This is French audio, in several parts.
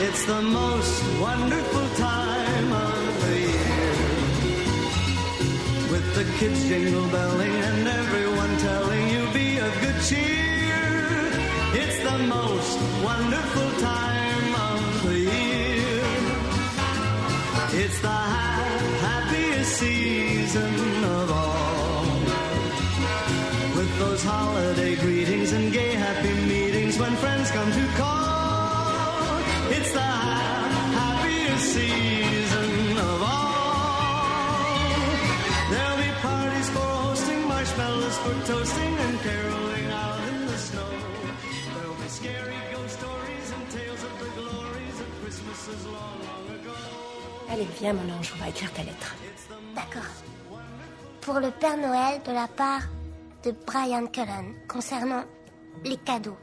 It's the most wonderful time of the year. With the kids jingle belling and everyone telling you be of good cheer. It's the most wonderful time of the year. It's the happiest season of all. With those holiday greetings and gay happy meetings when friends come to call. It's the happiest season of all. There'll be parties for hosting, marshmallows for toasting, and caroling out in the snow. There'll be scary ghost stories and tales of the glories of Christmases long, long ago. Allez, viens mon ange, on va écrire ta lettre. D'accord. Pour le Père Noël de la part de Brian Cullen, concernant les cadeaux.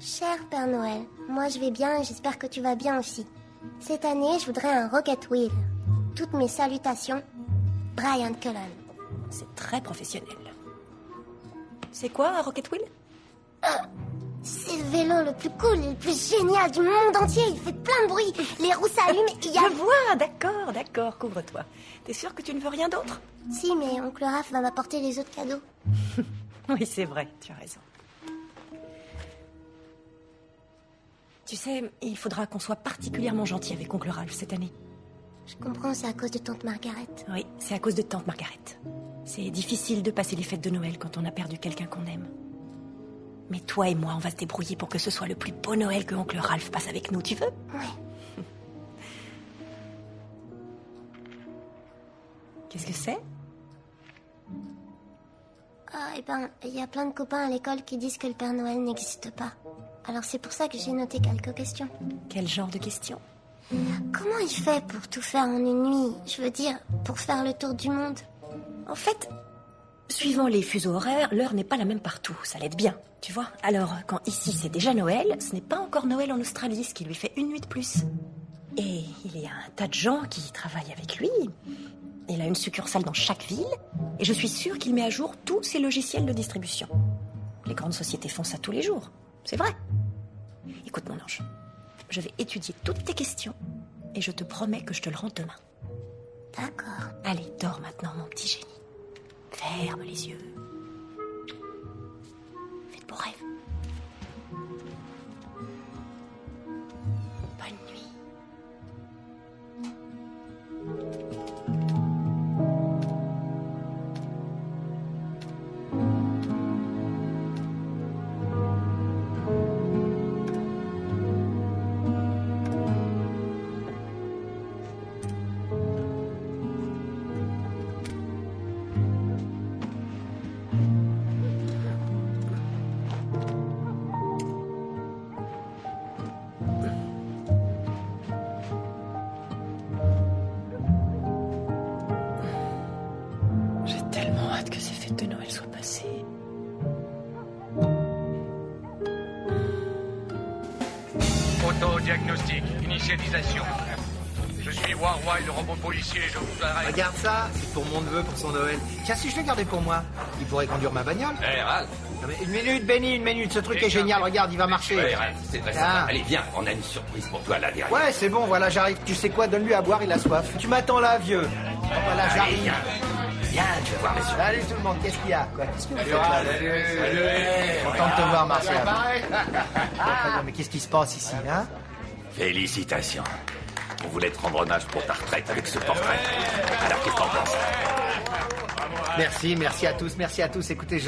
Cher Père Noël, moi je vais bien et j'espère que tu vas bien aussi. Cette année, je voudrais un Rocket Wheel. Toutes mes salutations, Brian Cullen. C'est très professionnel. C'est quoi un Rocket Wheel? C'est le vélo le plus cool et le plus génial du monde entier. Il fait plein de bruit. Les roues s'allument et il y a... Je vois, d'accord, couvre-toi. T'es sûr que tu ne veux rien d'autre? Si, mais oncle Raph va m'apporter les autres cadeaux. Oui, c'est vrai, tu as raison. Tu sais, il faudra qu'on soit particulièrement gentil avec oncle Ralph cette année. Je comprends, c'est à cause de tante Margaret. Oui, c'est à cause de tante Margaret. C'est difficile de passer les fêtes de Noël quand on a perdu quelqu'un qu'on aime. Mais toi et moi, on va se débrouiller pour que ce soit le plus beau Noël que oncle Ralph passe avec nous, tu veux? Ouais. Qu'est-ce que c'est? Ah, eh ben, il y a plein de copains à l'école qui disent que le Père Noël n'existe pas. Alors c'est pour ça que j'ai noté quelques questions. Quel genre de questions? Comment il fait pour tout faire en une nuit? Je veux dire, pour faire le tour du monde. En fait, suivant les fuseaux horaires, l'heure n'est pas la même partout. Ça l'aide bien, tu vois. Alors, quand ici c'est déjà Noël, ce n'est pas encore Noël en Australie, ce qui lui fait une nuit de plus. Et il y a un tas de gens qui travaillent avec lui. Il a une succursale dans chaque ville. Et je suis sûre qu'il met à jour tous ses logiciels de distribution. Les grandes sociétés font ça tous les jours. C'est vrai. Écoute, mon ange, je vais étudier toutes tes questions et je te promets que je te le rends demain. D'accord. Allez, dors maintenant, mon petit génie. Ferme les yeux. Fais de beaux rêves. Bonne nuit. J'ai tellement hâte que ces fêtes de Noël soient passées. Autodiagnostic, initialisation. Je suis Warwild, le robot policier, je vous arrête. Regarde ça, c'est pour mon neveu pour son Noël. Tiens, si je le gardais pour moi, il pourrait conduire ma bagnole. Hé, Ralph. Non, mais une minute, Benny, une minute, ce truc est génial, regarde, il va marcher. Ouais, Ralph, c'est très sympa. Allez, viens, on a une surprise pour toi là derrière. Ouais, c'est bon, voilà, j'arrive. Tu sais quoi, donne-lui à boire, il a soif. Tu m'attends là, vieux. Voilà, Allez, j'arrive. viens. Viens, tu vas voir les surprises. Salut tout le monde, qu'est-ce qu'il y a, quoi? Qu'est-ce que vous faites là? Salut. Content de te voir, Martial. Mais qu'est-ce qui se passe ici, hein? Félicitations. On voulait te rendre hommage pour ta retraite avec ce portrait. Alors, qu'est-ce que t'en penses? Merci à tous. Écoutez,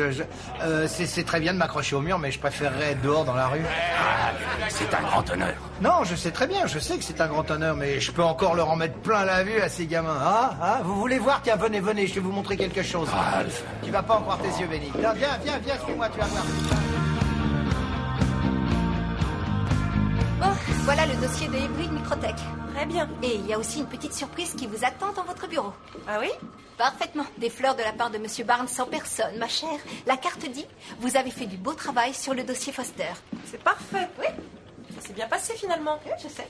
c'est très bien de m'accrocher au mur, mais je préférerais être dehors dans la rue. Ah, c'est un grand honneur. Non, je sais très bien, je sais que c'est un grand honneur, mais je peux encore leur en mettre plein la vue à ces gamins. Ah, vous voulez voir? Tiens, venez, je vais vous montrer quelque chose. Ralph. Tu vas pas en croire tes yeux, Benny. Non, viens, suis-moi, tu vas voir. Bon, voilà le dossier de Hybrid Microtech. Très bien. Et il y a aussi une petite surprise qui vous attend dans votre bureau. Ah oui? Parfaitement. Des fleurs de la part de Monsieur Barnes en personne, ma chère. La carte dit, vous avez fait du beau travail sur le dossier Foster. C'est parfait. Oui. Ça s'est bien passé finalement. Oui, je sais.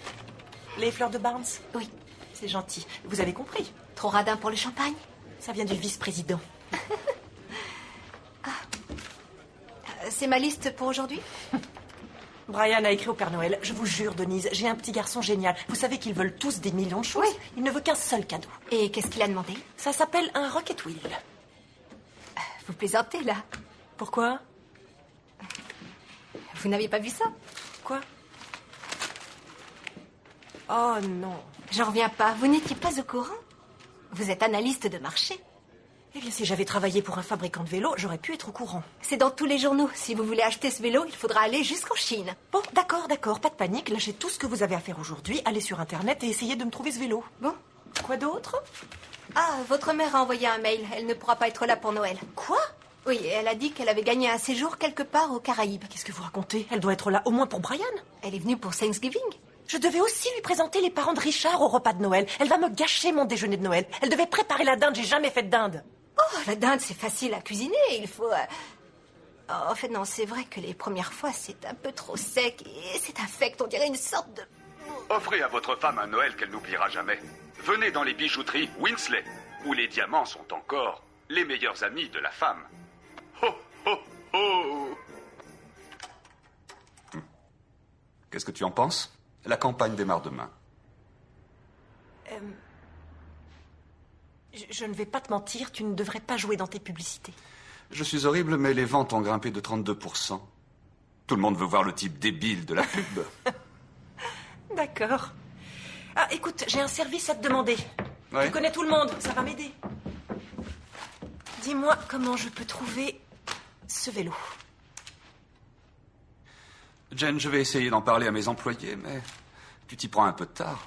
Les fleurs de Barnes? Oui. C'est gentil. Vous avez compris. Trop radin pour le champagne? Ça vient du vice-président. C'est ma liste pour aujourd'hui? Brian a écrit au Père Noël. Je vous jure, Denise, j'ai un petit garçon génial. Vous savez qu'ils veulent tous des millions de choses. Oui. Il ne veut qu'un seul cadeau. Et qu'est-ce qu'il a demandé? Ça s'appelle un Rocket Wheel. Vous plaisantez, là? Pourquoi? Vous n'aviez pas vu ça? Quoi? Oh non. J'en reviens pas. Vous n'étiez pas au courant? Vous êtes analyste de marché. Eh bien, si j'avais travaillé pour un fabricant de vélos, j'aurais pu être au courant. C'est dans tous les journaux. Si vous voulez acheter ce vélo, il faudra aller jusqu'en Chine. Bon, d'accord, pas de panique. Lâchez tout ce que vous avez à faire aujourd'hui. Allez sur Internet et essayez de me trouver ce vélo. Bon. Quoi d'autre? Ah, votre mère a envoyé un mail. Elle ne pourra pas être là pour Noël. Quoi? Oui, elle a dit qu'elle avait gagné un séjour quelque part aux Caraïbes. Qu'est-ce que vous racontez? Elle doit être là au moins pour Brian. Elle est venue pour Thanksgiving. Je devais aussi lui présenter les parents de Richard au repas de Noël. Elle va me gâcher mon déjeuner de Noël. Elle devait préparer la dinde. J'ai jamais fait de dinde. Oh, la dinde, c'est facile à cuisiner. Il faut... Oh, en fait, non, c'est vrai que les premières fois, c'est un peu trop sec et c'est infect. On dirait une sorte de... Offrez à votre femme un Noël qu'elle n'oubliera jamais. Venez dans les bijouteries Winsley, où les diamants sont encore les meilleurs amis de la femme. Ho, ho, ho! Qu'est-ce que tu en penses? La campagne démarre demain. Je ne vais pas te mentir, tu ne devrais pas jouer dans tes publicités. Je suis horrible, mais les ventes ont grimpé de 32%. Tout le monde veut voir le type débile de la pub. D'accord. Ah, écoute, j'ai un service à te demander. Ouais. Tu connais tout le monde, ça va m'aider. Dis-moi comment je peux trouver ce vélo. Jen, je vais essayer d'en parler à mes employés, mais tu t'y prends un peu tard.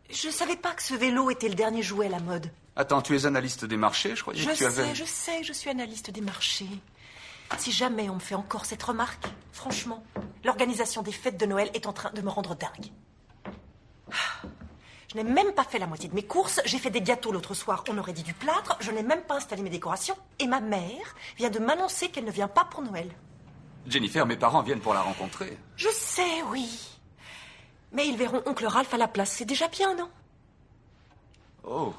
Je savais pas que ce vélo était le dernier jouet à la mode. Attends, tu es analyste des marchés? Je croyais que tu avais... Je sais, je suis analyste des marchés. Si jamais on me fait encore cette remarque, franchement, l'organisation des fêtes de Noël est en train de me rendre dingue. Je n'ai même pas fait la moitié de mes courses. J'ai fait des gâteaux l'autre soir. On aurait dit du plâtre. Je n'ai même pas installé mes décorations. Et ma mère vient de m'annoncer qu'elle ne vient pas pour Noël. Jennifer, mes parents viennent pour la rencontrer. Je sais, oui. Mais ils verront oncle Ralph à la place. C'est déjà bien, non? Oh.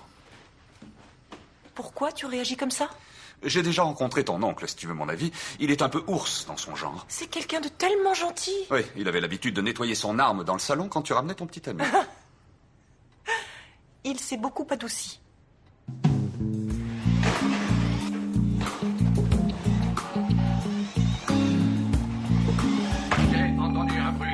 Pourquoi tu réagis comme ça? J'ai déjà rencontré ton oncle, si tu veux mon avis. Il est un peu ours dans son genre. C'est quelqu'un de tellement gentil. Oui, il avait l'habitude de nettoyer son arme dans le salon quand tu ramenais ton petit ami. Il s'est beaucoup adouci. J'ai entendu un bruit.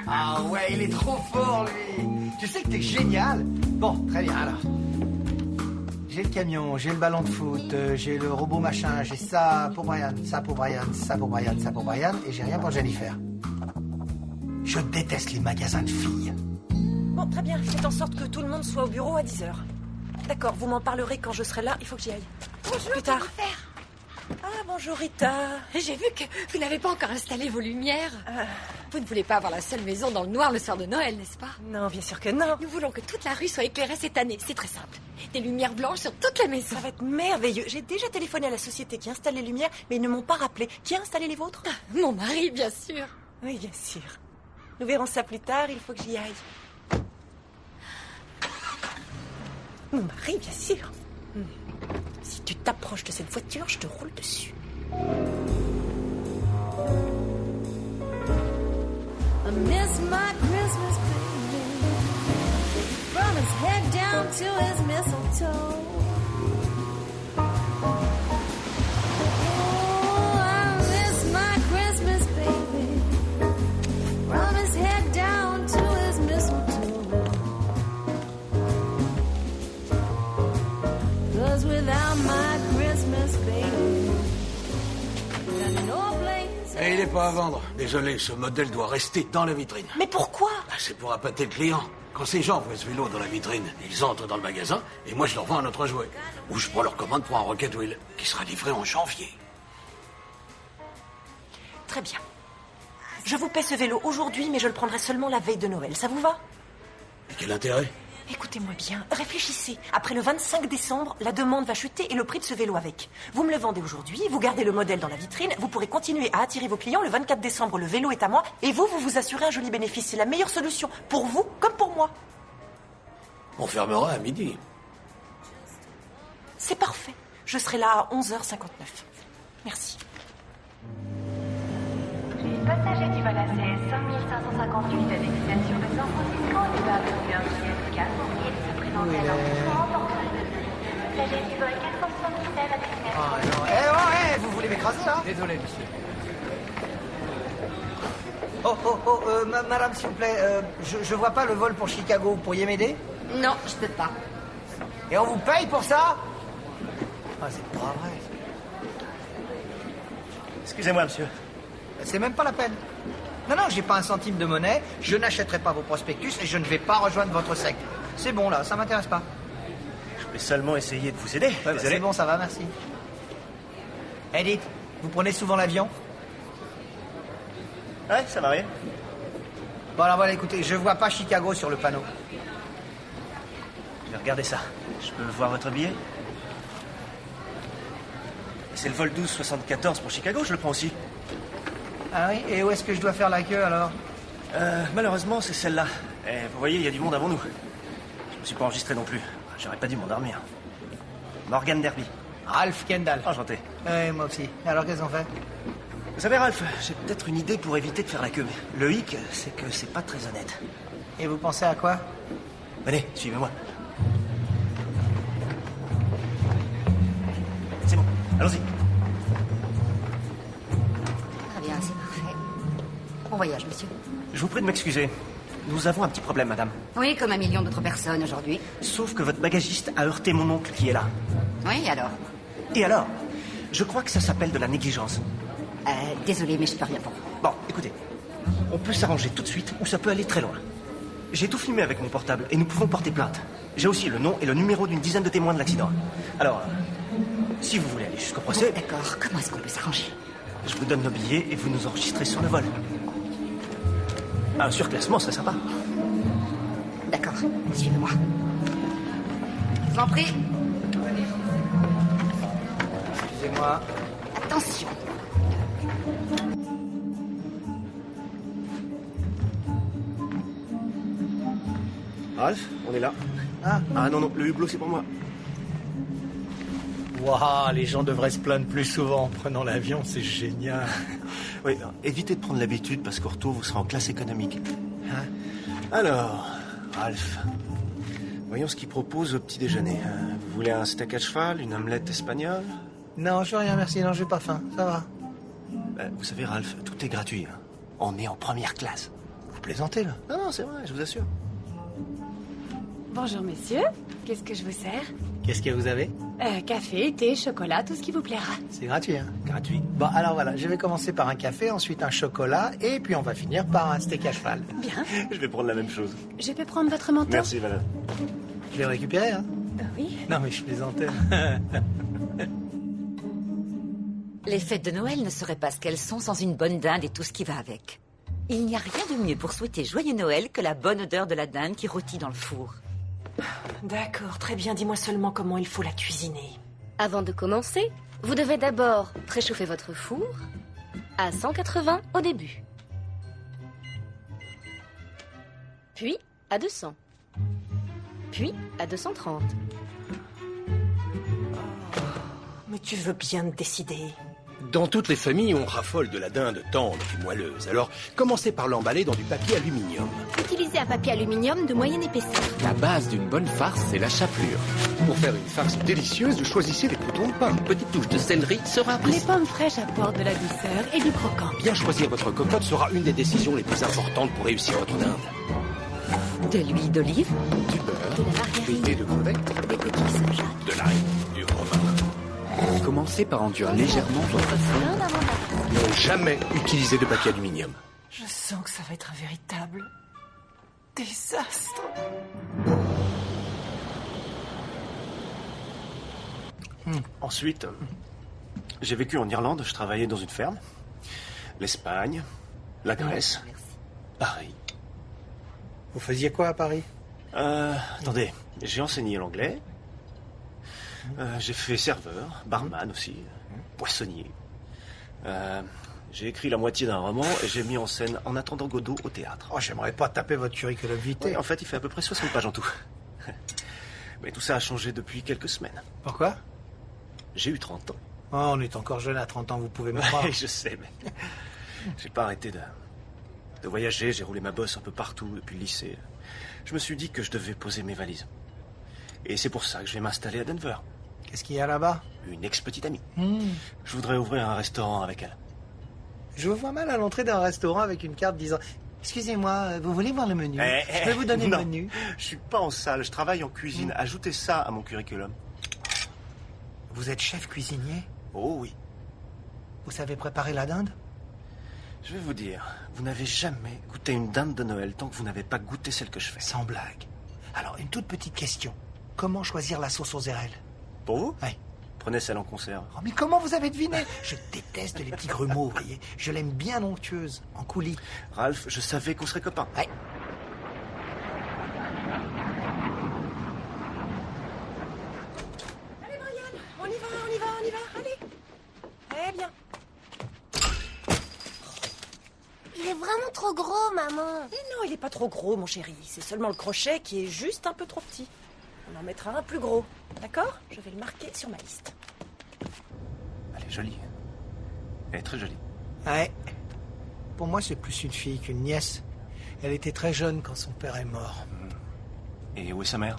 Ah ouais, il est trop fort, lui. Tu sais que t'es génial. Bon, très bien, alors. J'ai le camion, j'ai le ballon de foot, j'ai le robot machin, j'ai ça pour Brian, ça pour Brian, ça pour Brian, ça pour Brian, et j'ai rien pour Jennifer. Je déteste les magasins de filles. Bon, très bien. Faites en sorte que tout le monde soit au bureau à 10h. D'accord, vous m'en parlerez quand je serai là. Il faut que j'y aille. Bonjour, Plus tard. Jennifer. Ah, bonjour Rita. J'ai vu que vous n'avez pas encore installé vos lumières. Vous ne voulez pas avoir la seule maison dans le noir le soir de Noël, n'est-ce pas? Non, bien sûr que non. Nous voulons que toute la rue soit éclairée cette année. C'est très simple. Des lumières blanches sur toute la maison. Ça va être merveilleux. J'ai déjà téléphoné à la société qui installe les lumières, mais ils ne m'ont pas rappelé. Qui a installé les vôtres? Mon mari, bien sûr. Oui, bien sûr. Nous verrons ça plus tard. Il faut que j'y aille. Mon mari, bien sûr. Si tu t'approches de cette voiture, je te roule dessus. I miss my Christmas baby, from his head down to his mistletoe. Oh, I miss my Christmas baby, from his head down to his mistletoe. 'Cause without my Christmas baby, there's no place. Et il n'est pas à vendre. Désolé, ce modèle doit rester dans la vitrine. Mais pourquoi? C'est pour appâter le client. Quand ces gens voient ce vélo dans la vitrine, ils entrent dans le magasin et moi je leur vends un autre jouet. Ou je prends leur commande pour un Rocket Wheel qui sera livré en janvier. Très bien. Je vous paie ce vélo aujourd'hui, mais je le prendrai seulement la veille de Noël. Ça vous va? Et quel intérêt? Écoutez-moi bien, réfléchissez. Après le 25 décembre, la demande va chuter et le prix de ce vélo avec. Vous me le vendez aujourd'hui, vous gardez le modèle dans la vitrine, vous pourrez continuer à attirer vos clients. Le 24 décembre, le vélo est à moi et vous vous assurez un joli bénéfice. C'est la meilleure solution, pour vous comme pour moi. On fermera à midi. C'est parfait. Je serai là à 11h59. Merci. Passager du vol ACS 5558 à destination de San Francisco, départ de New York JFK, veuillez se présenter à l'enregistrement en porte. Passager du vol 477 à destination. Oh non, vous voulez m'écraser là? Désolé, monsieur. Madame, s'il vous plaît, je vois pas le vol pour Chicago. Vous pourriez m'aider? Non, je peux pas. Et on vous paye pour ça? Ah, c'est pas vrai. Excusez-moi, monsieur. C'est même pas la peine. Non, j'ai pas un centime de monnaie, je n'achèterai pas vos prospectus et je ne vais pas rejoindre votre secte. C'est bon, là, ça m'intéresse pas. Je voulais seulement essayer de vous aider. Ouais, c'est bon, ça va, merci. Edith, vous prenez souvent l'avion? Ouais, ça m'arrive. Bon, alors voilà, écoutez, je vois pas Chicago sur le panneau. Je vais regarder ça. Je peux voir votre billet? C'est le vol 1274 pour Chicago, je le prends aussi. Ah oui? Et où est-ce que je dois faire la queue, alors? Malheureusement, c'est celle-là. Et vous voyez, il y a du monde avant nous. Je me suis pas enregistré non plus. J'aurais pas dû m'endormir. Morgan Derby. Ralph Kendall. Enchanté. Oui, moi aussi. Alors, qu'est-ce qu'on fait? Vous savez, Ralph, j'ai peut-être une idée pour éviter de faire la queue. Le hic, c'est que c'est pas très honnête. Et vous pensez à quoi? Venez, suivez-moi. C'est bon, allons-y. Très bien, c'est parfait. Bon voyage, monsieur. Je vous prie de m'excuser. Nous avons un petit problème, madame. Oui, comme 1 million d'autres personnes aujourd'hui. Sauf que votre bagagiste a heurté mon oncle qui est là. Oui, alors? Et alors? Je crois que ça s'appelle de la négligence. Désolé, mais je peux rien pour vous. Bon, écoutez. On peut s'arranger tout de suite ou ça peut aller très loin. J'ai tout filmé avec mon portable et nous pouvons porter plainte. J'ai aussi le nom et le numéro d'une dizaine de témoins de l'accident. Alors, si vous voulez aller jusqu'au procès... Bon, d'accord, comment est-ce qu'on peut s'arranger? Je vous donne nos billets et vous nous enregistrez sur le vol. Un surclassement serait sympa. D'accord, suivez-moi. Je vous en prie. Excusez-moi. Attention. Ralph, on est là. Ah non, le hublot, c'est pour moi. Waouh, les gens devraient se plaindre plus souvent en prenant l'avion, c'est génial. Oui, évitez de prendre l'habitude parce qu'au retour, vous serez en classe économique. Alors, Ralph, voyons ce qu'il propose au petit déjeuner. Vous voulez un steak à cheval, une omelette espagnole? Non, je veux rien, merci, non, j'ai pas faim, ça va. Vous savez, Ralph, tout est gratuit. On est en première classe. Vous plaisantez, là? Non, c'est vrai, je vous assure. Bonjour, messieurs. Qu'est-ce que je vous sers? Qu'est-ce que vous avez? Café, thé, chocolat, tout ce qui vous plaira. C'est gratuit, hein? Gratuit. Bon, alors voilà, je vais commencer par un café, ensuite un chocolat, et puis on va finir par un steak à cheval. Bien. Je vais prendre la même chose. Je peux prendre votre manteau? Merci, madame. Je vais le récupérer, hein? Oui. Non, mais je plaisantais. Les fêtes de Noël ne seraient pas ce qu'elles sont sans une bonne dinde et tout ce qui va avec. Il n'y a rien de mieux pour souhaiter joyeux Noël que la bonne odeur de la dinde qui rôtit dans le four. D'accord, très bien. Dis-moi seulement comment il faut la cuisiner. Avant de commencer, vous devez d'abord préchauffer votre four à 180 au début. Puis à 200. Puis à 230. Mais tu veux bien te décider. Dans toutes les familles, on raffole de la dinde tendre puis moelleuse. Alors, commencez par l'emballer dans du papier aluminium. Utilisez un papier aluminium de moyenne épaisseur. La base d'une bonne farce, c'est la chapelure. Pour faire une farce délicieuse, choisissez des croutons de pommes. Une petite touche de céleri sera Les appréciée. pommes fraîches apportent de la douceur et du croquant. Bien choisir votre cocotte sera une des décisions les plus importantes pour réussir votre dinde. De l'huile d'olive, Du beurre, De la margarine. des de crevettes, Des coquilles soja. de l'ail, du romarin. Commencez par enduire légèrement votre four. L'un avant la Ne jamais utiliser de papier aluminium. Je sens que ça va être un véritable désastre. Ensuite, j'ai vécu en Irlande, je travaillais dans une ferme. L'Espagne, la Grèce, Paris. Vous faisiez quoi à Paris? Attendez, j'ai enseigné l'anglais. J'ai fait serveur, barman aussi, poissonnier. J'ai écrit la moitié d'un roman et j'ai mis en scène En attendant Godot au théâtre. Oh, j'aimerais pas taper votre curriculum vitae. Oui, en fait, il fait à peu près 60 pages en tout. Mais tout ça a changé depuis quelques semaines. Pourquoi? J'ai eu 30 ans. Oh, on est encore jeune à 30 ans, vous pouvez me croire. Ouais, je sais, mais... J'ai pas arrêté de voyager, j'ai roulé ma bosse un peu partout depuis le lycée. Je me suis dit que je devais poser mes valises. Et c'est pour ça que je vais m'installer à Denver. Qu'est-ce qu'il y a là-bas? Une ex-petite amie. Je voudrais ouvrir un restaurant avec elle. Je vous vois mal à l'entrée d'un restaurant avec une carte disant « Excusez-moi, vous voulez voir le menu? Je peux vous donner le menu ?» Je suis pas en salle, je travaille en cuisine. Ajoutez ça à mon curriculum. Vous êtes chef cuisinier? Oh oui. Vous savez préparer la dinde? Je vais vous dire, vous n'avez jamais goûté une dinde de Noël tant que vous n'avez pas goûté celle que je fais. Sans blague. Alors, une toute petite question. Comment choisir la sauce aux érelles? Pour vous? Oui. Prenez celle en conserve. Oh, mais comment vous avez deviné? Je déteste les petits grumeaux, vous voyez. Je l'aime bien onctueuse, en coulis. Ralph, je savais qu'on serait copains. Ouais. Allez, Brian, on y va, allez. Eh bien. Il est vraiment trop gros, maman. Mais non, il est pas trop gros, mon chéri. C'est seulement le crochet qui est juste un peu trop petit. On en mettra un plus gros. D'accord? Je vais le marquer sur ma liste. Elle est jolie. Elle est très jolie. Ouais. Pour moi, c'est plus une fille qu'une nièce. Elle était très jeune quand son père est mort. Et où est sa mère?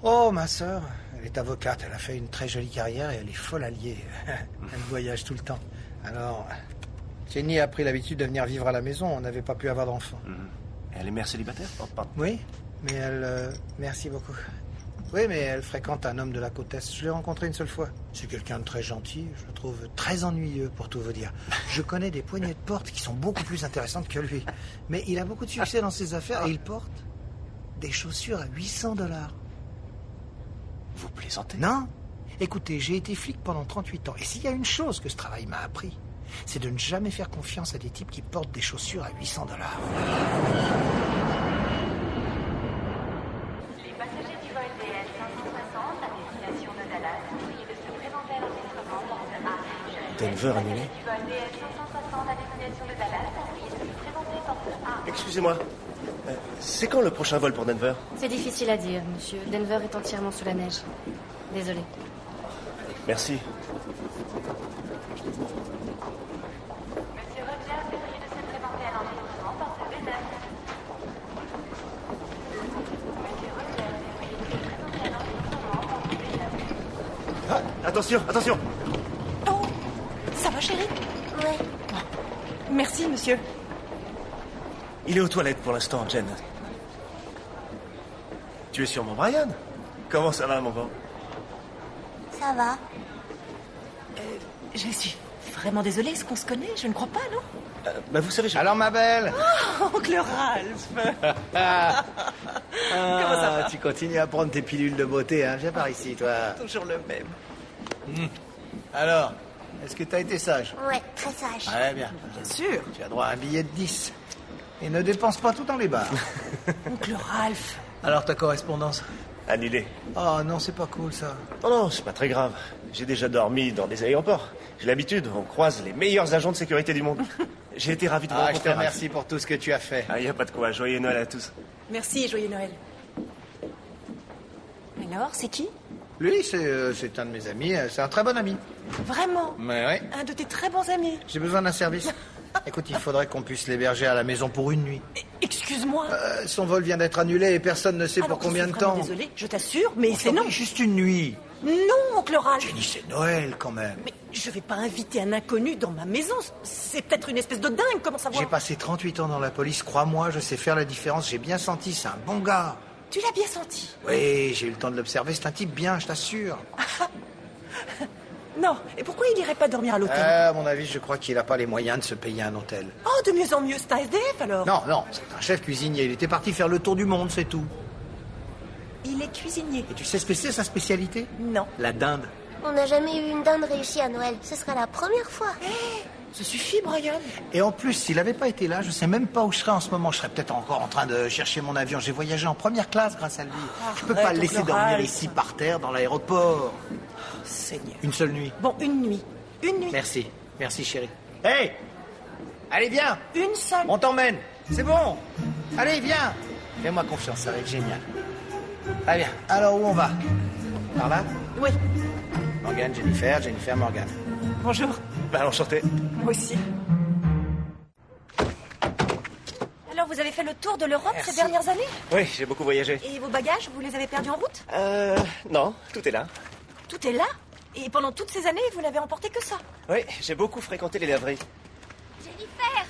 Oh, ma sœur. Elle est avocate. Elle a fait une très jolie carrière et elle est folle alliée. Elle voyage tout le temps. Alors, Jenny a pris l'habitude de venir vivre à la maison. On n'avait pas pu avoir d'enfants. Elle est mère célibataire? Oh, pardon. Oui, mais elle... merci beaucoup. Oui, mais elle fréquente un homme de la côte Est. Je l'ai rencontré une seule fois. C'est quelqu'un de très gentil. Je le trouve très ennuyeux, pour tout vous dire. Je connais des poignées de porte qui sont beaucoup plus intéressantes que lui. Mais il a beaucoup de succès dans ses affaires et il porte des chaussures à $800. Vous plaisantez? Non. Écoutez, j'ai été flic pendant 38 ans. Et s'il y a une chose que ce travail m'a appris, c'est de ne jamais faire confiance à des types qui portent des chaussures à $800. Les passagers du vol DS 560 à destination de Dallas, priez de se présenter à l'enregistrement porte A. Denver annulé? Du vol DS 560 à destination de Dallas, priez de se présenter porte A. Excusez-moi. C'est quand le prochain vol pour Denver? C'est difficile à dire, monsieur. Denver est entièrement sous la neige. Désolé. Merci. Monsieur Rogers, priez de se présenter à l'enregistrement porte B9. Monsieur Rogers, priez de se présenter à l'enregistrement porte B9. Ah, attention, attention! Oh, ça va, chérie? Ouais. Merci, monsieur. Il est aux toilettes pour l'instant, Jen. Tu es sûrement Brian? Comment ça va, mon grand? Ça va. Je suis vraiment désolée. Est-ce qu'on se connaît? Je ne crois pas, non? Bah, vous savez, Alors, ma belle? Oh, oncle Ralph. Comment ça va? Tu continues à prendre tes pilules de beauté, hein? Viens par ici, toi. Toujours le même. Alors, est-ce que t'as été sage? Ouais, très sage. Ouais, bien. Bien sûr. Tu as droit à un billet de 10. Et ne dépense pas tout dans les bars. Oncle Ralph. Alors, ta correspondance? Annulé. Oh non, c'est pas cool, ça. Oh non, c'est pas très grave. J'ai déjà dormi dans des aéroports. J'ai l'habitude, on croise les meilleurs agents de sécurité du monde. J'ai été ravi de vous Je te rencontrer. remercie pour tout ce que tu as fait. Ah, y a pas de quoi. Joyeux Noël à tous. Merci et joyeux Noël. Alors, c'est qui? Lui, c'est un de mes amis. C'est un très bon ami. Vraiment? Mais ouais. Un de tes très bons amis. J'ai besoin d'un service. Écoute, il faudrait qu'on puisse l'héberger à la maison pour une nuit. Excuse-moi. Son vol vient d'être annulé et personne ne sait pour combien de temps. Désolée, je t'assure, mais c'est non. Juste une nuit. Non, oncle Ralph. Jenny, c'est Noël quand même. Mais je vais pas inviter un inconnu dans ma maison. C'est peut-être une espèce de dingue, comment savoir? J'ai passé 38 ans dans la police, crois-moi, je sais faire la différence. J'ai bien senti, c'est un bon gars. Tu l'as bien senti? Oui, j'ai eu le temps de l'observer, c'est un type bien, je t'assure. Non, et pourquoi il irait pas dormir à l'hôtel? À mon avis, je crois qu'il a pas les moyens de se payer un hôtel. Oh, de mieux en mieux, c'est un SDF alors? Non, c'est un chef cuisinier. Il était parti faire le tour du monde, c'est tout. Il est cuisinier. Et tu sais ce que c'est, sa spécialité? Non. La dinde. On n'a jamais eu une dinde réussie à Noël. Ce sera la première fois. Ça suffit, Brian. Et en plus, s'il avait pas été là, je sais même pas où je serais en ce moment. Je serais peut-être encore en train de chercher mon avion. J'ai voyagé en première classe grâce à lui. Je peux pas le laisser dormir ici par terre dans l'aéroport. Seigneur. Une seule nuit. Bon, une nuit. Une nuit. Merci. Merci, chérie. Hey! Allez, viens! Une seule. On t'emmène. C'est bon. Allez, viens. Fais-moi confiance, ça va être génial. Allez, viens. Alors, où on va? Par là? Oui. Morgane, Jennifer, Morgane. Bonjour. Bah, enchanté. Moi aussi. vous avez fait le tour de l'Europe ces dernières années? Oui, j'ai beaucoup voyagé. Et vos bagages, vous les avez perdus en route? Non, tout est là. Tout est là? Et pendant toutes ces années, vous n'avez emporté que ça? Oui, j'ai beaucoup fréquenté les laveries. Jennifer!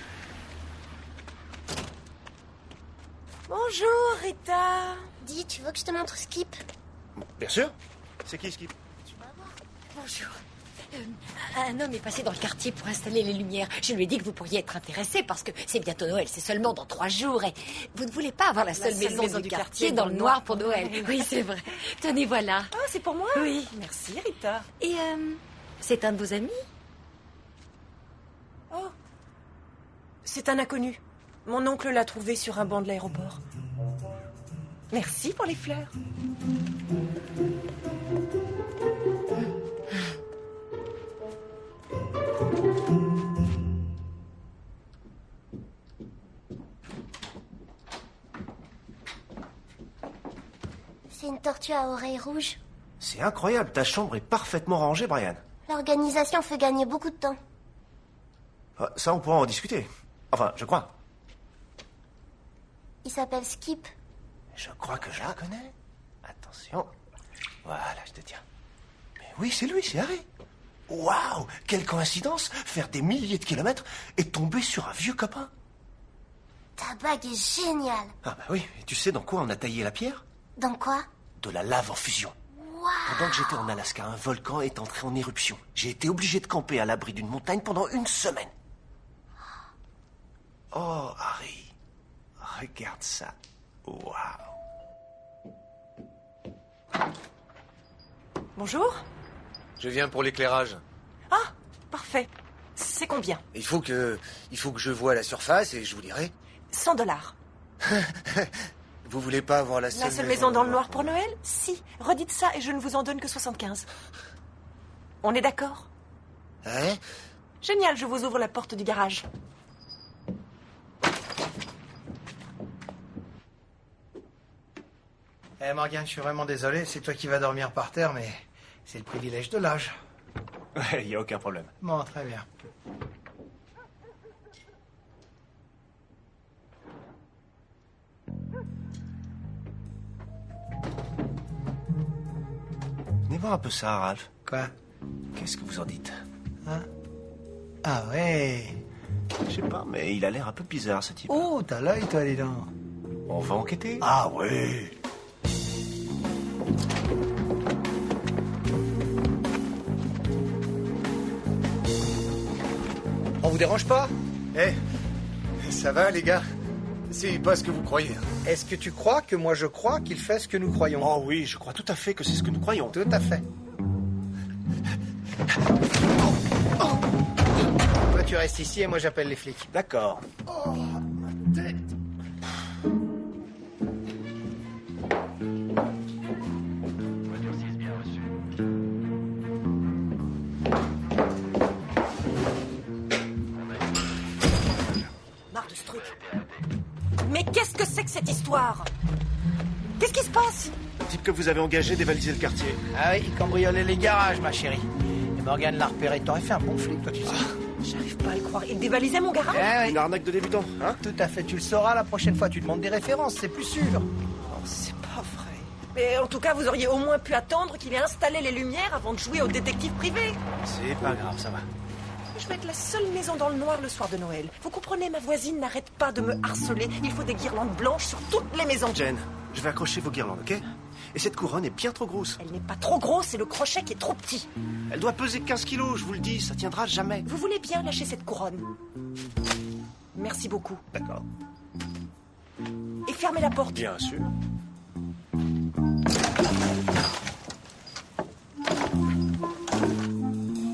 Bonjour, Rita. Dis, tu veux que je te montre Skip? Bien sûr. C'est qui, Skip? Bonjour. Un homme est passé dans le quartier pour installer les lumières. Je lui ai dit que vous pourriez être intéressé parce que c'est bientôt Noël, c'est seulement dans 3 jours et vous ne voulez pas avoir la seule maison du quartier dans le noir pour Noël. Oui, c'est vrai. Tenez, voilà. Ah, c'est pour moi? Oui. Merci, Rita. Et c'est un de vos amis? Oh. C'est un inconnu. Mon oncle l'a trouvé sur un banc de l'aéroport. Merci pour les fleurs. C'est une tortue à oreilles rouges. C'est incroyable, ta chambre est parfaitement rangée, Brian. L'organisation fait gagner beaucoup de temps. Ça, on pourra en discuter. Enfin, je crois. Il s'appelle Skip. Je crois que je le connais. Attention. Voilà, je te tiens. Mais oui, c'est lui, c'est Harry. Waouh, quelle coïncidence, faire des milliers de kilomètres et tomber sur un vieux copain. Ta bague est géniale. Ah bah oui, et tu sais dans quoi on a taillé la pierre? Dans quoi? De la lave en fusion. Pendant que j'étais en Alaska, un volcan est entré en éruption. J'ai été obligé de camper à l'abri d'une montagne pendant 1 semaine. Oh, Harry, regarde ça. Waouh. Bonjour. Je viens pour l'éclairage. Ah, parfait. C'est combien? Il faut que je voie la surface et je vous dirai. $100. Vous voulez pas avoir la seule maison dans le noir pour Noël? Si. Redites ça et je ne vous en donne que 75. On est d'accord? Hein? Génial, je vous ouvre la porte du garage. Morgane, je suis vraiment désolé, c'est toi qui vas dormir par terre, mais c'est le privilège de l'âge. Ouais, y a aucun problème. Bon, très bien. Venez voir un peu ça, Ralph. Quoi? Qu'est-ce que vous en dites? Hein? Ah ouais. Je sais pas, mais il a l'air un peu bizarre, ce type. Oh, t'as l'œil, toi, dis donc. On va enquêter. Ah ouais. On vous dérange pas? Ça va, les gars? C'est pas ce que vous croyez. Est-ce que tu crois que moi je crois qu'il fait ce que nous croyons? Oh oui, je crois tout à fait que c'est ce que nous croyons. Tout à fait. Toi, tu restes ici et moi j'appelle les flics. D'accord. Oh, ma tête. Marre de ce truc. Mais qu'est-ce que c'est que cette histoire? Qu'est-ce qui se passe? Le type que vous avez engagé dévalisait le quartier. Ah oui, il cambriolait les garages, ma chérie. Et Morgane l'a repéré. T'aurais fait un bon flic, toi, tu sais. J'arrive pas à le croire. Il dévalisait mon garage? Eh oui. Une arnaque de débutant, hein? Tout à fait. Tu le sauras la prochaine fois. Tu demandes des références, c'est plus sûr. Oh, c'est pas vrai. Mais en tout cas, vous auriez au moins pu attendre qu'il ait installé les lumières avant de jouer au détective privé. C'est pas grave, ça va. Je vais être la seule maison dans le noir le soir de Noël. Vous comprenez, ma voisine n'arrête pas de me harceler. Il faut des guirlandes blanches sur toutes les maisons. Jen, je vais accrocher vos guirlandes, ok? Et cette couronne est bien trop grosse. Elle n'est pas trop grosse, c'est le crochet qui est trop petit. Elle doit peser 15 kilos, je vous le dis, ça tiendra jamais. Vous voulez bien lâcher cette couronne? Merci beaucoup. D'accord. Et fermez la porte. Bien sûr.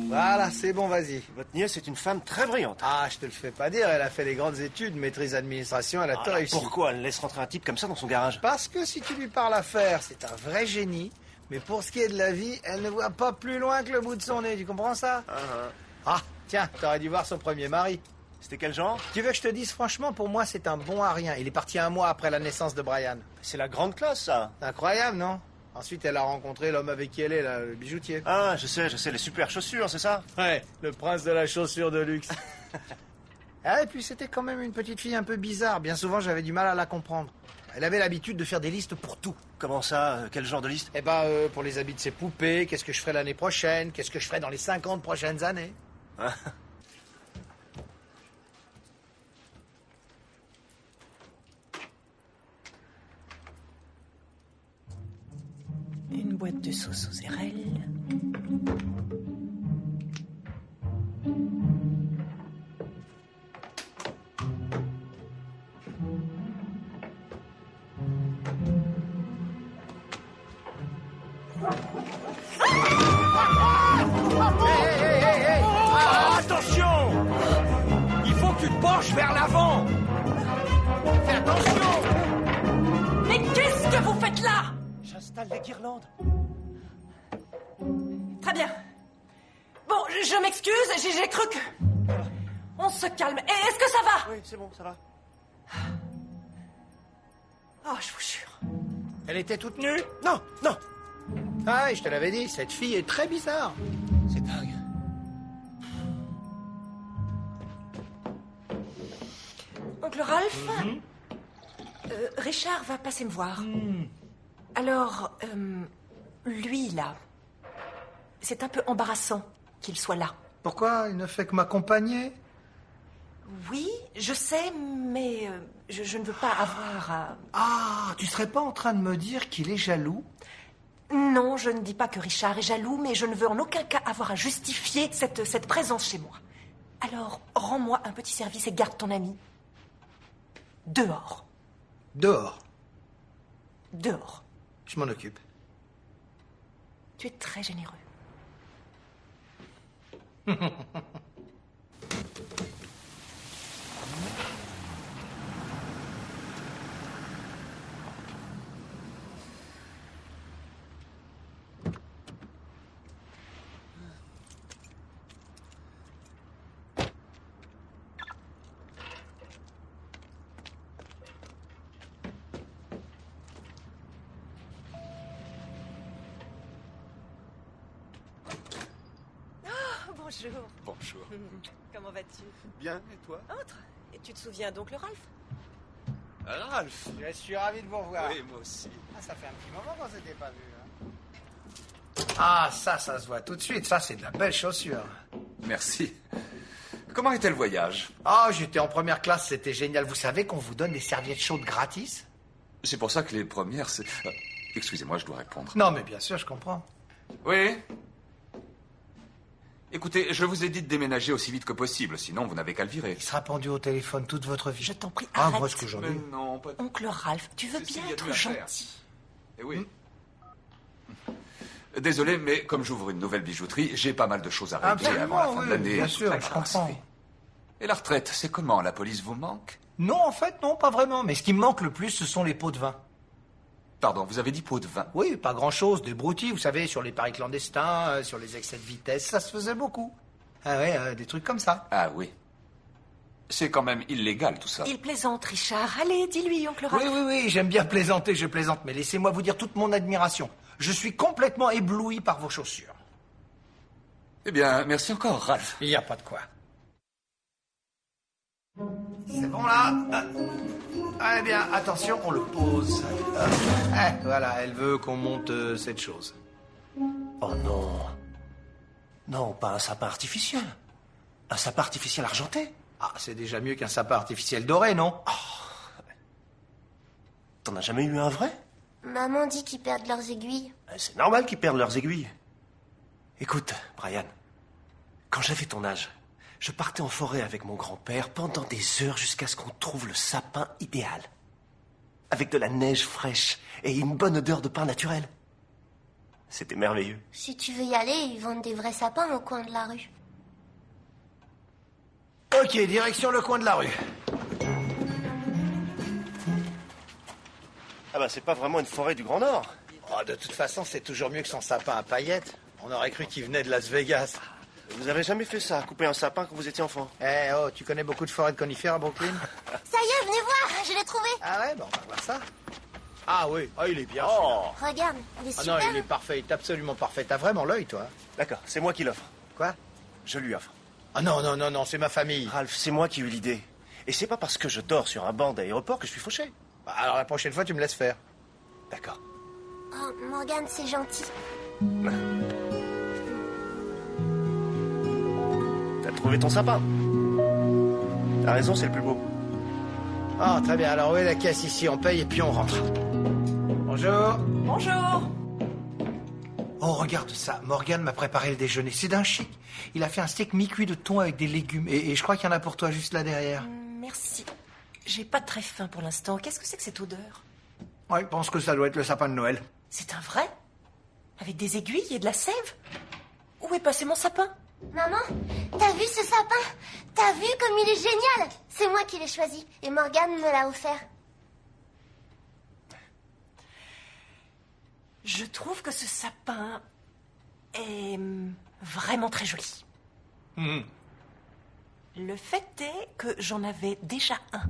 Voilà, c'est bon, vas-y. Votre nièce est une femme très brillante. Ah, je te le fais pas dire, elle a fait des grandes études, maîtrise administration, elle a tout réussi. Pourquoi elle laisse rentrer un type comme ça dans son garage? Parce que si tu lui parles affaires, c'est un vrai génie. Mais pour ce qui est de la vie, elle ne voit pas plus loin que le bout de son nez, tu comprends ça? Ah, tiens, t'aurais dû voir son premier mari. C'était quel genre? Tu veux que je te dise franchement, pour moi, c'est un bon à rien. Il est parti 1 mois après la naissance de Brian. C'est la grande classe, ça. Incroyable, non? Ensuite, elle a rencontré l'homme avec qui elle est, là, le bijoutier. Ah, je sais, les super chaussures, c'est ça? Ouais, le prince de la chaussure de luxe. 1 mois plus tard, elle a rencontré l'homme avec qui elle est, là, le bijoutier. Ah, je sais, les super chaussures, c'est ça? Ouais, le prince de la chaussure de luxe. 1 mois plus tard, elle a rencontré l'homme avec qui elle est, là, le bijoutier. Ah, et puis c'était quand même une petite fille un peu bizarre. Bien souvent, j'avais du mal à la comprendre. Elle avait l'habitude de faire des listes pour tout. Comment ça? Quel genre de liste? Eh ben, pour les habits de ses poupées, qu'est-ce que je ferai l'année prochaine, qu'est-ce que je ferai dans les 50 prochaines années. Hein? Une boîte de sauce aux érelles. Attention! Il faut que tu te penches vers l'avant! Fais attention! Mais qu'est-ce que vous faites là? J'installe les guirlandes. Très bien. Bon, je m'excuse, j'ai cru que... On se calme. Et est-ce que ça va? Oui, c'est bon, ça va. Oh, je vous jure. Elle était toute nue? Non, non. Ah, je te l'avais dit, cette fille est très bizarre. C'est dingue. Oncle Ralph, Richard va passer me voir. Alors, lui, là, c'est un peu embarrassant qu'il soit là. Pourquoi? Il ne fait que m'accompagner? Oui, je sais, mais je ne veux pas avoir à... Ah, tu serais pas en train de me dire qu'il est jaloux? Non, je ne dis pas que Richard est jaloux, mais je ne veux en aucun cas avoir à justifier cette présence chez moi. Alors, rends-moi un petit service et garde ton ami. Dehors. Dehors? Dehors. Je m'en occupe. Tu es très généreux. Bonjour. Bonjour. Comment vas-tu? Bien, et toi? Entre. Et tu te souviens donc le Ralph? Ralph! Je suis ravi de vous revoir. Oui, moi aussi. Ah, ça fait un petit moment qu'on s'était pas vu. Ah, ça se voit tout de suite. Ça, c'est de la belle chaussure. Merci. Comment était le voyage? Ah, j'étais en première classe, c'était génial. Vous savez qu'on vous donne des serviettes chaudes gratis? C'est pour ça que les premières, c'est... excusez-moi, je dois répondre. Non, mais bien sûr, je comprends. Oui? Écoutez, je vous ai dit de déménager aussi vite que possible, sinon vous n'avez qu'à le virer. Il sera pendu au téléphone toute votre vie. Je t'en prie, Ah, arrête. moi, ce que j'en ai. Non, pas... Oncle Ralph, tu veux bien être gentil? Eh oui. Désolé, mais comme j'ouvre une nouvelle bijouterie, j'ai pas mal de choses à régler Absolument, avant la fin de oui, l'année. bien sûr, Très je grâce, comprends. oui. Et la retraite, c'est comment? La police vous manque? Non, en fait, non, pas vraiment. Mais ce qui me manque le plus, ce sont les pots de vin. Pardon, vous avez dit pot de vin? Oui, pas grand-chose. Des broutilles, vous savez, sur les paris clandestins, sur les excès de vitesse, ça se faisait beaucoup. Ah ouais, des trucs comme ça. Ah oui. C'est quand même illégal, tout ça. Il plaisante, Richard. Allez, dis-lui, oncle Ralph. Oui, j'aime bien plaisanter, je plaisante. Mais laissez-moi vous dire toute mon admiration. Je suis complètement ébloui par vos chaussures. Eh bien, merci encore, Ralph. Il n'y a pas de quoi. C'est bon, là? Eh bien, attention, on le pose. Voilà, elle veut qu'on monte cette chose. Oh non. Non, pas un sapin artificiel. Un sapin artificiel argenté. Ah, c'est déjà mieux qu'un sapin artificiel doré, non? T'en as jamais eu un vrai? Maman dit qu'ils perdent leurs aiguilles. C'est normal qu'ils perdent leurs aiguilles. Écoute, Brian, quand j'avais ton âge, je partais en forêt avec mon grand-père pendant des heures jusqu'à ce qu'on trouve le sapin idéal. Avec de la neige fraîche et une bonne odeur de pain naturel. C'était merveilleux. Si tu veux y aller, ils vendent des vrais sapins au coin de la rue. Ok, direction le coin de la rue. Ah bah c'est pas vraiment une forêt du Grand Nord. Oh, de toute façon, c'est toujours mieux que son sapin à paillettes. On aurait cru qu'il venait de Las Vegas. Vous avez jamais fait ça, couper un sapin quand vous étiez enfant? Eh oh, tu connais beaucoup de forêts de conifères à Brooklyn? Ça y est, venez voir, je l'ai trouvé. Ah ouais, bon, on va voir ça. Ah oui, il est bien. Regarde, il est Ah super. non, il est parfait, il est absolument parfait. T'as vraiment l'œil, toi. D'accord, c'est moi qui l'offre. Quoi? Je lui offre. Ah non, non, non, non, c'est ma famille. Ralph, c'est moi qui ai eu l'idée. Et c'est pas parce que je dors sur un banc d'aéroport que je suis fauché. Bah, alors la prochaine fois, tu me laisses faire. D'accord. Oh, Morgane, c'est gentil. T'as trouvé ton sapin. T'as raison, c'est le plus beau. Ah, très bien. Alors, où est la caisse ici? On paye et puis on rentre. Bonjour. Bonjour. Oh, regarde ça. Morgane m'a préparé le déjeuner. C'est d'un chic. Il a fait un steak mi-cuit de thon avec des légumes. Et je crois qu'il y en a pour toi juste là derrière. Merci. J'ai pas très faim pour l'instant. Qu'est-ce que c'est que cette odeur? Ouais, je pense que ça doit être le sapin de Noël. C'est un vrai? Avec des aiguilles et de la sève? Où est passé mon sapin? Maman, t'as vu ce sapin? T'as vu comme il est génial? C'est moi qui l'ai choisi et Morgane me l'a offert. Je trouve que ce sapin est vraiment très joli. Le fait est que j'en avais déjà un.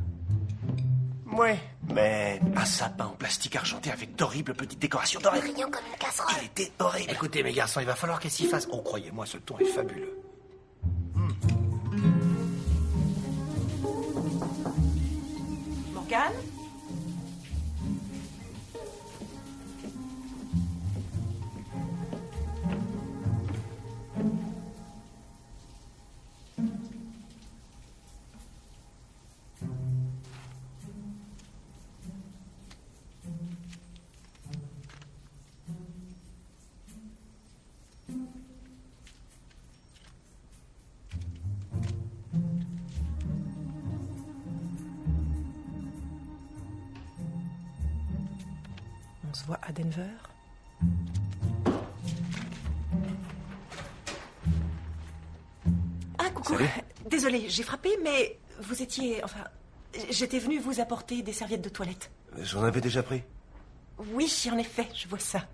Ouais, mais un sapin en plastique argenté avec d'horribles petites décorations dorées. Brillant comme une casserole. Il était horrible. Écoutez, mes garçons, il va falloir qu'elle s'y fasse. Oh, croyez-moi, ce thon est fabuleux. Morgane? On se voit à Denver. Ah, coucou. Salut. Désolée, j'ai frappé, mais vous étiez... Enfin, j'étais venue vous apporter des serviettes de toilette. J'en avais déjà pris. Oui, en effet, je vois ça.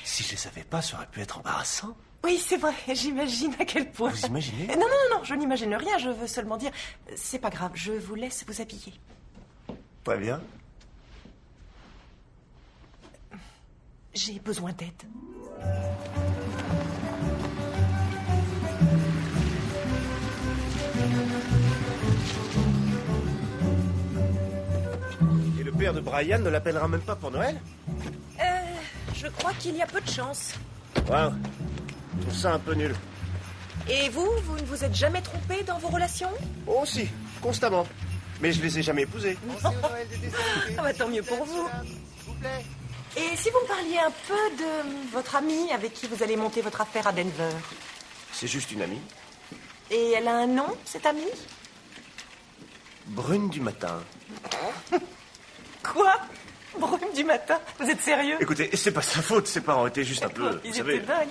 Si je les savais pas, ça aurait pu être embarrassant. Oui, c'est vrai, j'imagine à quel point. Vous imaginez? Non, non, non, non, je n'imagine rien, je veux seulement dire... C'est pas grave, je vous laisse vous habiller. Très bien. J'ai besoin d'aide. Et le père de Brian ne l'appellera même pas pour Noël? Je crois qu'il y a peu de chance. Waouh. Je trouve ça un peu nul. Et vous ne vous êtes jamais trompé dans vos relations? Oh si, constamment. Mais je les ai jamais épousées. Ah bah tant mieux pour vous. Et si vous me parliez un peu de votre amie avec qui vous allez monter votre affaire à Denver? C'est juste une amie. Et elle a un nom, cette amie? Brune du matin. Quoi? Brune du matin? Vous êtes sérieux? Écoutez, c'est pas sa faute, ses parents étaient juste un peu... Ils vous savez... étaient dingues.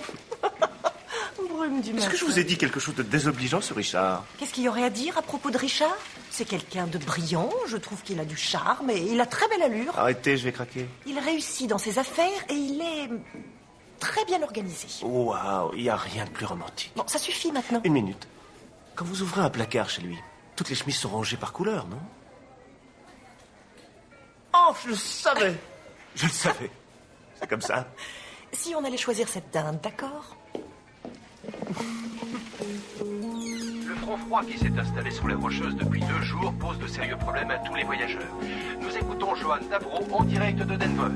Brune du matin. Est-ce que je vous ai dit quelque chose de désobligeant sur Richard? Qu'est-ce qu'il y aurait à dire à propos de Richard? C'est quelqu'un de brillant, je trouve qu'il a du charme et il a très belle allure. Arrêtez, je vais craquer. Il réussit dans ses affaires et il est très bien organisé. Waouh, il n'y a rien de plus romantique. Bon, ça suffit maintenant. Une minute. Quand vous ouvrez un placard chez lui, toutes les chemises sont rangées par couleur, non? Oh, je le savais. Je le savais. C'est comme ça. Si on allait choisir cette dinde, d'accord? Le front froid qui s'est installé sur les Rocheuses depuis 2 jours pose de sérieux problèmes à tous les voyageurs. Nous écoutons Johan Davro en direct de Denver.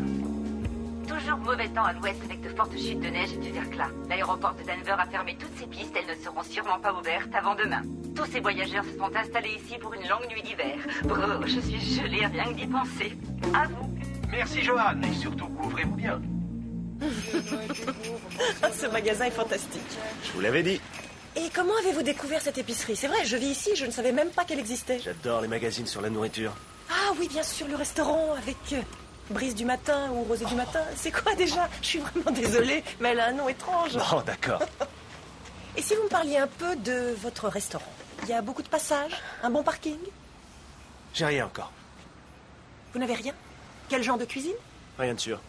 Toujours mauvais temps à l'ouest avec de fortes chutes de neige et du verglas. L'aéroport de Denver a fermé toutes ses pistes, elles ne seront sûrement pas ouvertes avant demain. Tous ces voyageurs se sont installés ici pour une longue nuit d'hiver. Brrr, je suis gelée rien que d'y penser. À vous. Merci Johan, et surtout couvrez-vous bien. Ce magasin est fantastique. Je vous l'avais dit. Et comment avez-vous découvert cette épicerie? C'est vrai, je vis ici, je ne savais même pas qu'elle existait. J'adore les magazines sur la nourriture. Ah oui, bien sûr, le restaurant avec Brise du matin ou Rosée du matin. C'est quoi déjà? Je suis vraiment désolée, mais elle a un nom étrange. Bon, d'accord. Et si vous me parliez un peu de votre restaurant? Il y a beaucoup de passages? Un bon parking? J'ai rien encore. Vous n'avez rien? Quel genre de cuisine? Rien de sûr.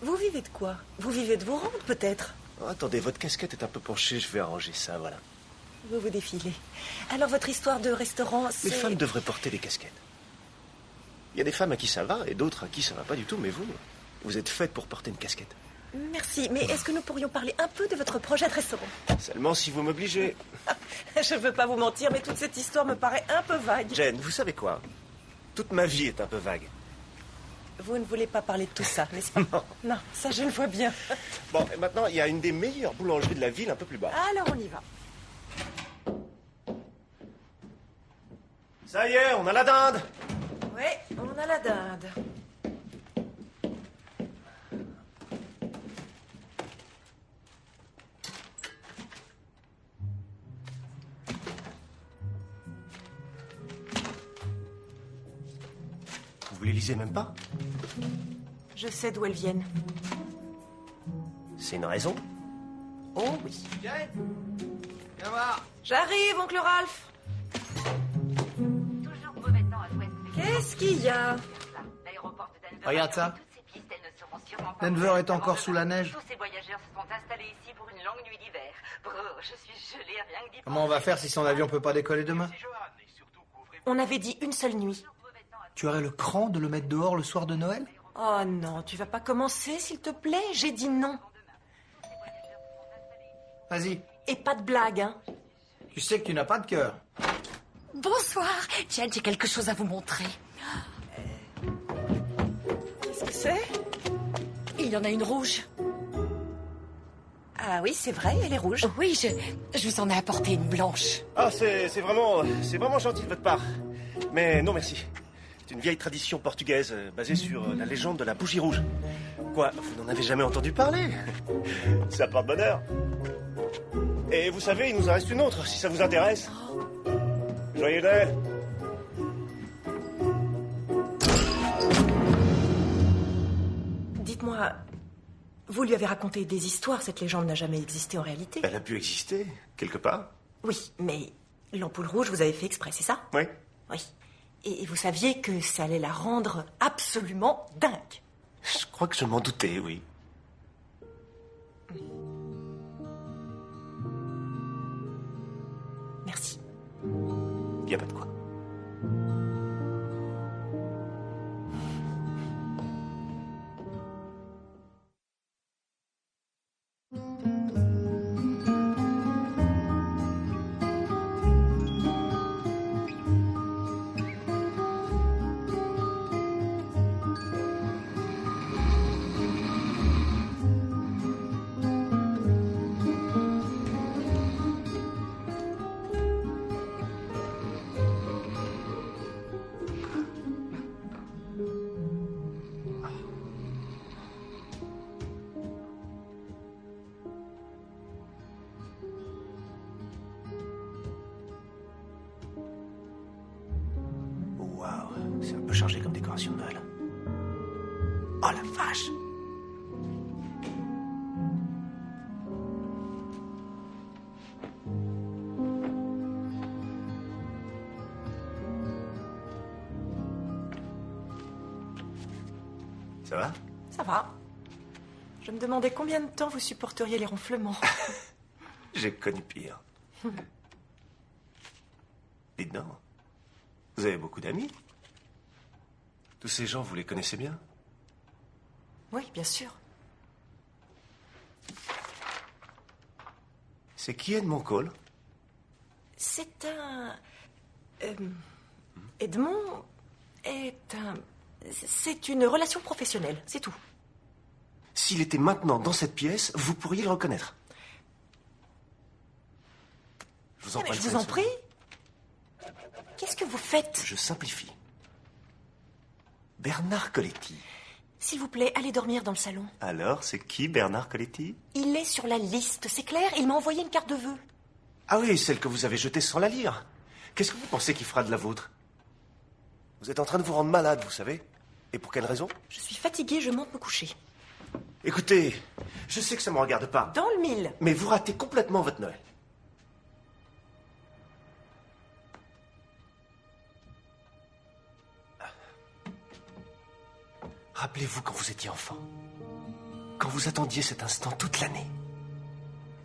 Vous vivez de quoi? Vous vivez de vos rentes, peut-être? Oh, attendez, votre casquette est un peu penchée, je vais arranger ça, voilà. Vous vous défilez. Alors, votre histoire de restaurant, c'est... Les femmes devraient porter des casquettes. Il y a des femmes à qui ça va et d'autres à qui ça va pas du tout, mais vous êtes faite pour porter une casquette. Merci, mais est-ce que nous pourrions parler un peu de votre projet de restaurant? Seulement si vous m'obligez. Je veux pas vous mentir, mais toute cette histoire me paraît un peu vague. Jen, vous savez quoi? Toute ma vie est un peu vague. Vous ne voulez pas parler de tout ça, n'est-ce pas? Non. Non, ça je le vois bien. Bon, et maintenant, il y a une des meilleures boulangeries de la ville un peu plus bas. Alors on y va. Ça y est, on a la dinde. Oui, on a la dinde. Vous les lisez même pas? Je sais d'où elles viennent. C'est une raison? Oh oui. Viens voir. J'arrive, oncle Ralph. Toujours mauvais temps à l'ouest. Qu'est-ce qu'il y a? L'aéroport de Denver. Regarde ça. Toutes ces pistes, elles ne seront sûrement pas Denver ouvertes est encore avant sous la demain. neige. Tous ces voyageurs se sont installés ici pour une longue nuit d'hiver. Brrr, je suis gelée rien que d'y Comment on va faire si son avion peut pas décoller demain? On avait dit une seule nuit. Tu aurais le cran de le mettre dehors le soir de Noël? Oh non, tu vas pas commencer, s'il te plaît? J'ai dit non. Vas-y. Et pas de blague, hein? Tu sais que tu n'as pas de cœur. Bonsoir. Tiens, j'ai quelque chose à vous montrer. Qu'est-ce que c'est? Il y en a une rouge. Ah oui, c'est vrai, elle est rouge. Oui, je vous en ai apporté une blanche. Ah, c'est vraiment gentil de votre part. Mais non, merci. C'est une vieille tradition portugaise basée sur la légende de la bougie rouge. Quoi, vous n'en avez jamais entendu parler? Ça porte bonheur. Et vous savez, il nous en reste une autre, si ça vous intéresse. Joyeux Noël. Dites-moi, vous lui avez raconté des histoires, cette légende n'a jamais existé en réalité. Elle a pu exister, quelque part. Oui, mais l'ampoule rouge, vous avez fait exprès, c'est ça? Oui. Oui. Et vous saviez que ça allait la rendre absolument dingue. Je crois que je m'en doutais, oui. Merci. Il n'y a pas de quoi. C'est un peu chargé comme décoration de Noël. Oh la vache! Ça va? Ça va. Je me demandais combien de temps vous supporteriez les ronflements. J'ai connu pire. Dites donc, vous avez beaucoup d'amis? Tous ces gens, vous les connaissez bien? Oui, bien sûr. C'est qui Edmond Cole? C'est un... Edmond est un... C'est une relation professionnelle, c'est tout. S'il était maintenant dans cette pièce, vous pourriez le reconnaître. Je vous en prie. Je vous en prie. Qu'est-ce que vous faites? Je simplifie. Bernard Coletti. S'il vous plaît, allez dormir dans le salon. Alors, c'est qui Bernard Coletti? Il est sur la liste, c'est clair. Il m'a envoyé une carte de vœux. Ah oui, celle que vous avez jetée sans la lire. Qu'est-ce que vous pensez qu'il fera de la vôtre? Vous êtes en train de vous rendre malade, vous savez. Et pour quelle raison? Je suis fatiguée, je monte me coucher. Écoutez, je sais que ça ne me regarde pas. Dans le mille. Mais vous ratez complètement votre Noël. Rappelez-vous quand vous étiez enfant. Quand vous attendiez cet instant toute l'année.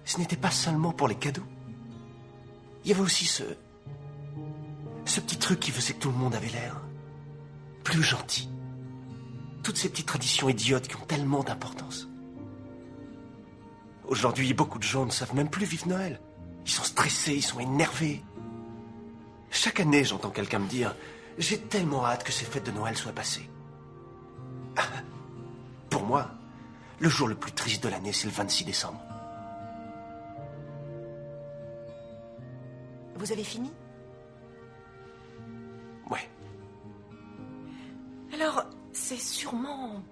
Ce n'était pas seulement pour les cadeaux. Il y avait aussi ce petit truc qui faisait que tout le monde avait l'air plus gentil. Toutes ces petites traditions idiotes qui ont tellement d'importance. Aujourd'hui, beaucoup de gens ne savent même plus vivre Noël. Ils sont stressés, ils sont énervés. Chaque année, j'entends quelqu'un me dire « J'ai tellement hâte que ces fêtes de Noël soient passées. » Pour moi, le jour le plus triste de l'année, c'est le 26 décembre. Vous avez fini? Ouais. Alors, c'est sûrement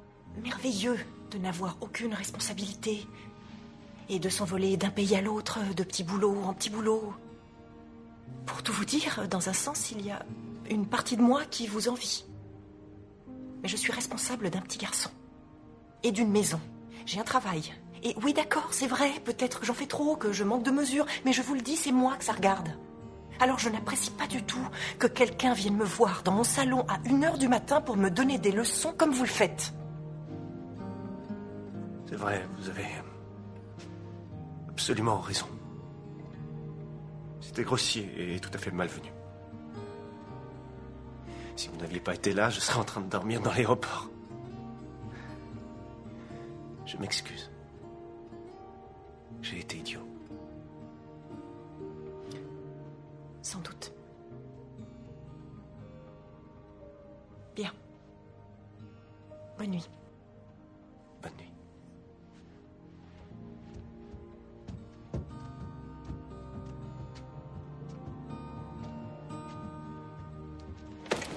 merveilleux de n'avoir aucune responsabilité et de s'envoler d'un pays à l'autre, de petit boulot en petit boulot. Pour tout vous dire, dans un sens, il y a une partie de moi qui vous envie. Mais je suis responsable d'un petit garçon et d'une maison. J'ai un travail. Et oui, d'accord, c'est vrai, peut-être que j'en fais trop, que je manque de mesure, mais je vous le dis, c'est moi que ça regarde. Alors je n'apprécie pas du tout que quelqu'un vienne me voir dans mon salon à 1h du matin pour me donner des leçons comme vous le faites. C'est vrai, vous avez absolument raison. C'était grossier et tout à fait malvenu. Si vous n'aviez pas été là, je serais en train de dormir dans l'aéroport. Je m'excuse. J'ai été idiot. Sans doute. Bien. Bonne nuit. Bonne nuit.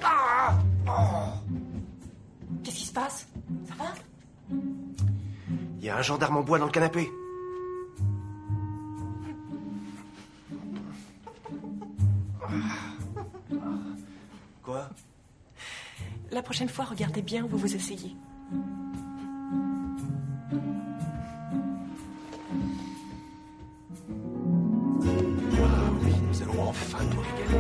Ah! Oh! Qu'est-ce qui se passe? Ça va? Il y a un gendarme en bois dans le canapé. Quoi? La prochaine fois, regardez bien où vous vous asseyez. Ah oui, nous allons enfin nous régaler.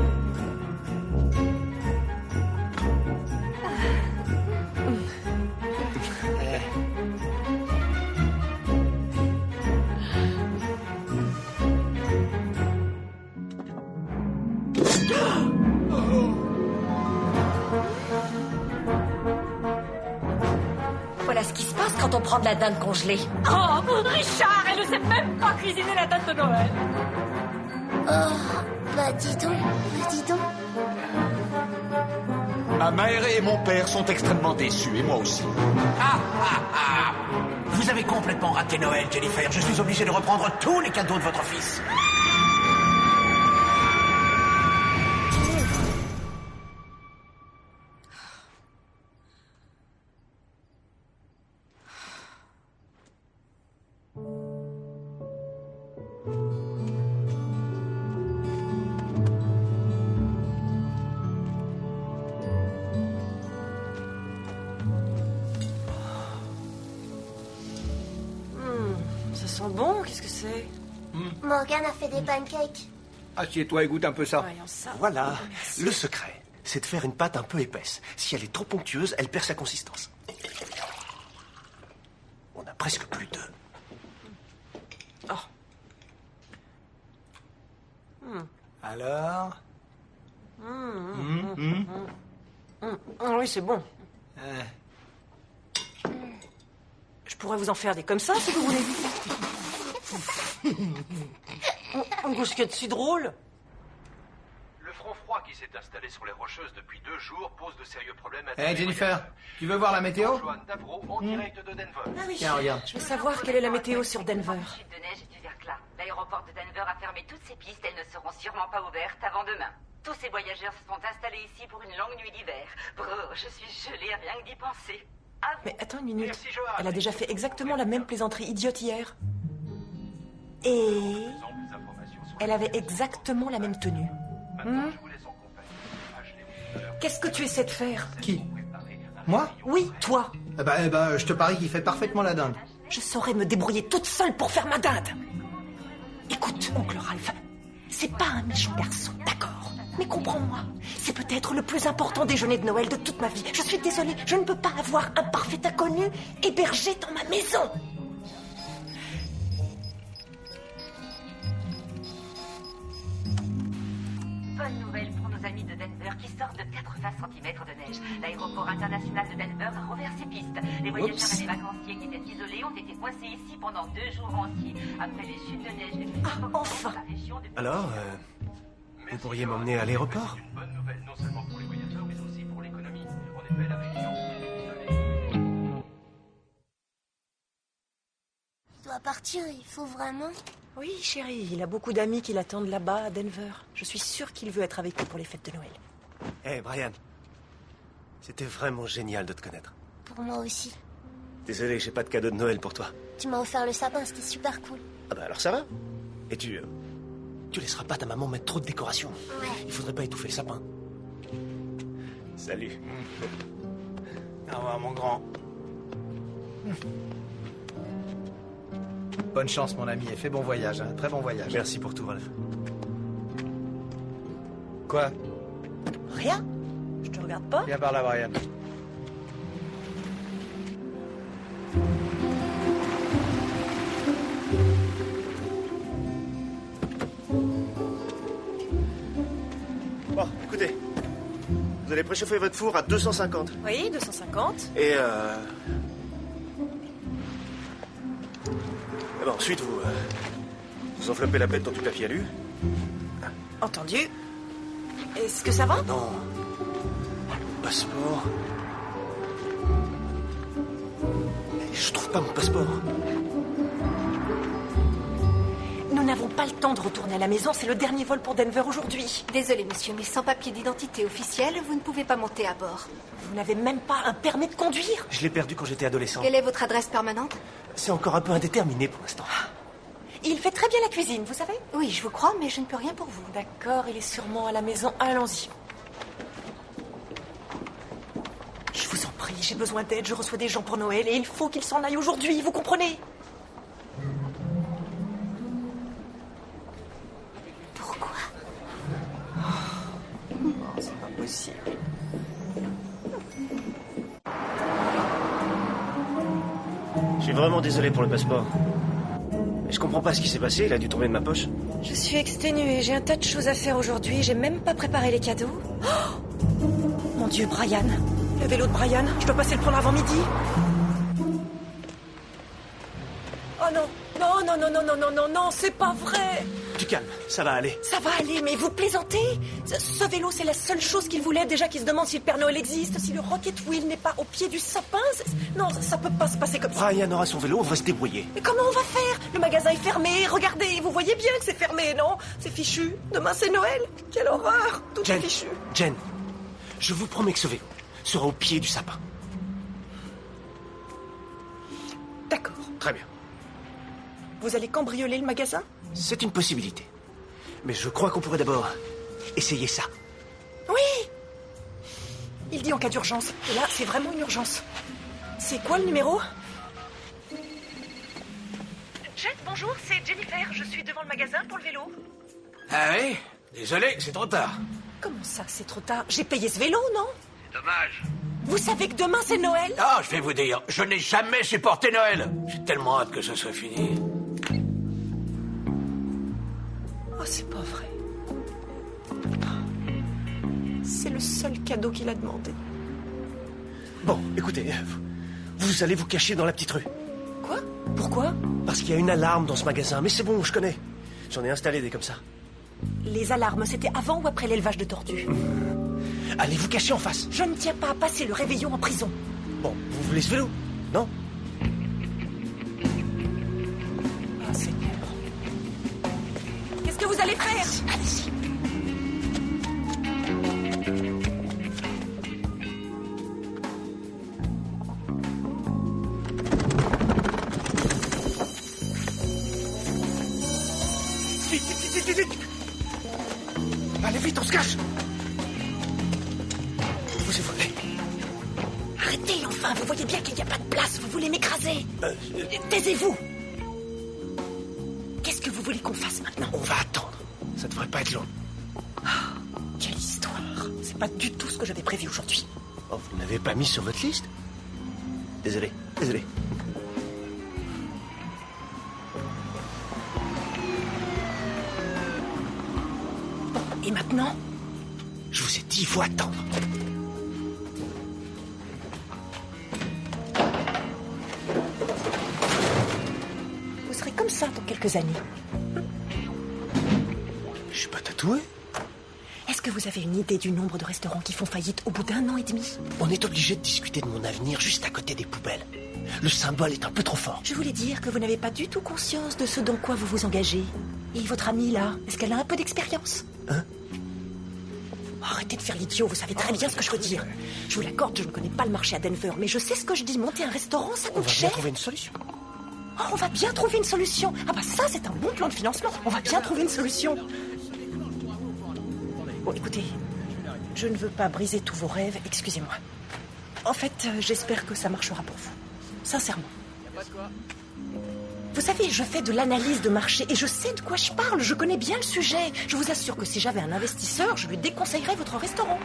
Voilà ce qui se passe quand on prend de la dinde congelée. Oh, Richard, elle ne sait même pas cuisiner la dinde de Noël. Oh, bah dis donc. Ma mère et mon père sont extrêmement déçus, et moi aussi. Vous avez complètement raté Noël, Jennifer. Je suis obligé de reprendre tous les cadeaux de votre fils. Ça sent bon, qu'est-ce que c'est? Morgane a fait des pancakes. Assieds-toi et goûte un peu ça. Voyons ça. Voilà. Le secret, c'est de faire une pâte un peu épaisse. Si elle est trop onctueuse, elle perd sa consistance. On n'a presque plus d'œufs. Alors? Oui, c'est bon. Je pourrais vous en faire des comme ça, si vous voulez. Qu'est-ce qu'il y a de si drôle? Le front froid qui s'est installé sur les Rocheuses depuis 2 jours pose de sérieux problèmes à... Hey Jennifer, tu veux voir la météo? Joanne Davro en direct de Denver. Ah oui. Tiens, regarde. Je veux savoir quelle est la météo sur Denver. Chute de neige et du verglas. L'aéroport de Denver a fermé toutes ses pistes. Elles ne seront sûrement pas ouvertes avant demain. Tous ces voyageurs se sont installés ici pour une longue nuit d'hiver. Brrr, je suis gelée rien que d'y penser. Mais attends une minute. Elle a déjà fait exactement la même plaisanterie idiote hier. Et elle avait exactement la même tenue. Qu'est-ce que tu essaies de faire? Qui? Moi? Oui, toi. Eh ben, je te parie qu'il fait parfaitement la dinde. Je saurais me débrouiller toute seule pour faire ma dinde. Écoute, oncle Ralph, c'est pas un méchant garçon, d'accord? Mais comprends-moi, c'est peut-être le plus important déjeuner de Noël de toute ma vie. Je suis désolée, je ne peux pas avoir un parfait inconnu hébergé dans ma maison. Bonne nouvelle pour nos amis de Denver qui sortent de 80 cm de neige. L'aéroport international de Denver a rouvert ses pistes. Les voyageurs et les vacanciers qui étaient isolés ont été coincés ici pendant 2 jours entiers. Après les chutes de neige les plus importantes de la région depuis... Alors, vous pourriez m'emmener à l'aéroport? Une bonne nouvelle non seulement pour les voyageurs, mais aussi pour l'économie. En effet, la région est isolée. Je dois partir, il faut vraiment... Oui, chérie, il a beaucoup d'amis qui l'attendent là-bas, à Denver. Je suis sûre qu'il veut être avec nous pour les fêtes de Noël. Hey, Brian. C'était vraiment génial de te connaître. Pour moi aussi. Désolé, j'ai pas de cadeau de Noël pour toi. Tu m'as offert le sapin, c'était super cool. Ah bah alors ça va. Et tu laisseras pas ta maman mettre trop de décorations. Ouais. Il faudrait pas étouffer le sapin. Salut. Au revoir, mon grand. Bonne chance, mon ami, et fais bon voyage, hein. Très bon voyage. Merci pour tout, Ralph. Quoi? Rien. Je te regarde pas. Viens par là, Brian. Bon, écoutez. Vous allez préchauffer votre four à 250. Oui, 250. Et bon, ensuite, vous enveloppez la bête dans du papier alu. Entendu. Est-ce que ça va? Non. Passeport. Je trouve pas mon passeport. Nous n'avons pas le temps de retourner à la maison, c'est le dernier vol pour Denver aujourd'hui. Désolé, monsieur, mais sans papier d'identité officiel, vous ne pouvez pas monter à bord. Vous n'avez même pas un permis de conduire? Je l'ai perdu quand j'étais adolescent. Quelle est votre adresse permanente? C'est encore un peu indéterminé pour l'instant. Il fait très bien la cuisine, vous savez? Oui, je vous crois, mais je ne peux rien pour vous. D'accord, il est sûrement à la maison. Allons-y. Je vous en prie, j'ai besoin d'aide, je reçois des gens pour Noël et il faut qu'ils s'en aillent aujourd'hui, vous comprenez? Pourquoi? Non, c'est pas possible. Je suis vraiment désolé pour le passeport. Mais je comprends pas ce qui s'est passé, il a dû tomber de ma poche. Je suis exténuée, j'ai un tas de choses à faire aujourd'hui, j'ai même pas préparé les cadeaux. Oh mon Dieu, Brian. Le vélo de Brian, je dois passer le prendre avant midi. Oh non, non, non, non, non, non, non, non, non, c'est pas vrai. Tu calmes, ça va aller. Ça va aller, mais vous plaisantez? Ce vélo, c'est la seule chose qu'il voulait. Déjà qu'il se demande si le Père Noël existe, si le Rocket Wheel n'est pas au pied du sapin. Non, ça peut pas se passer comme ça. Brian aura son vélo, on va se débrouiller. Mais comment on va faire? Le magasin est fermé, regardez, vous voyez bien que c'est fermé, non? C'est fichu. Demain, c'est Noël. Quelle horreur. Tout est fichu. Jen, je vous promets que ce vélo sera au pied du sapin. D'accord. Très bien. Vous allez cambrioler le magasin? C'est une possibilité. Mais je crois qu'on pourrait d'abord essayer ça. Oui! Il dit en cas d'urgence. Et là, c'est vraiment une urgence. C'est quoi le numéro? Jet, bonjour, c'est Jennifer. Je suis devant le magasin pour le vélo. Ah oui? Désolé, c'est trop tard. Comment ça, c'est trop tard? J'ai payé ce vélo, non? C'est dommage. Vous savez que demain, c'est Noël? Ah, je vais vous dire, je n'ai jamais supporté Noël. J'ai tellement hâte que ce soit fini. Oh, c'est pas vrai. C'est le seul cadeau qu'il a demandé. Bon, écoutez, vous allez vous cacher dans la petite rue. Quoi? Pourquoi? Parce qu'il y a une alarme dans ce magasin, mais c'est bon, je connais. J'en ai installé des comme ça. Les alarmes, c'était avant ou après l'élevage de tortues? Allez vous cacher en face. Je ne tiens pas à passer le réveillon en prison. Bon, vous voulez ce vélo? Non? Ah, Seigneur. Qu'est-ce que vous allez faire? Allez-y. Vite. Allez vite, on se cache. Posez-vous, allez. Arrêtez, enfin, vous voyez bien qu'il n'y a pas de place, vous voulez m'écraser. Taisez-vous. Qu'est-ce que vous voulez qu'on fasse maintenant? On va attendre. Ça devrait pas être long. Quelle histoire. C'est pas du tout ce que j'avais prévu aujourd'hui. Oh, vous ne l'avez pas mis sur votre liste? Désolé. Bon, et maintenant? Je vous ai dit, il faut attendre. Vous serez comme ça dans quelques années. Je suis pas tatoué. Est-ce que vous avez une idée du nombre de restaurants qui font faillite au bout d'1 an et demi? On est obligé de discuter de mon avenir juste à côté des poubelles. Le symbole est un peu trop fort. Je voulais dire que vous n'avez pas du tout conscience de ce dans quoi vous vous engagez. Et votre amie, là, est-ce qu'elle a un peu d'expérience? Hein? Arrêtez de faire l'idiot, vous savez très bien ce que je veux dire. Je vous l'accorde, je ne connais pas le marché à Denver, mais je sais ce que je dis. Monter un restaurant, ça On coûte va cher. bien trouver une solution. Oh, on va bien trouver une solution. Ah bah ça, c'est un bon plan de financement. On va bien trouver une solution. Bon, écoutez, je ne veux pas briser tous vos rêves, excusez-moi. En fait, j'espère que ça marchera pour vous. Sincèrement. Vous savez, je fais de l'analyse de marché et je sais de quoi je parle. Je connais bien le sujet. Je vous assure que si j'avais un investisseur, je lui déconseillerais votre restaurant.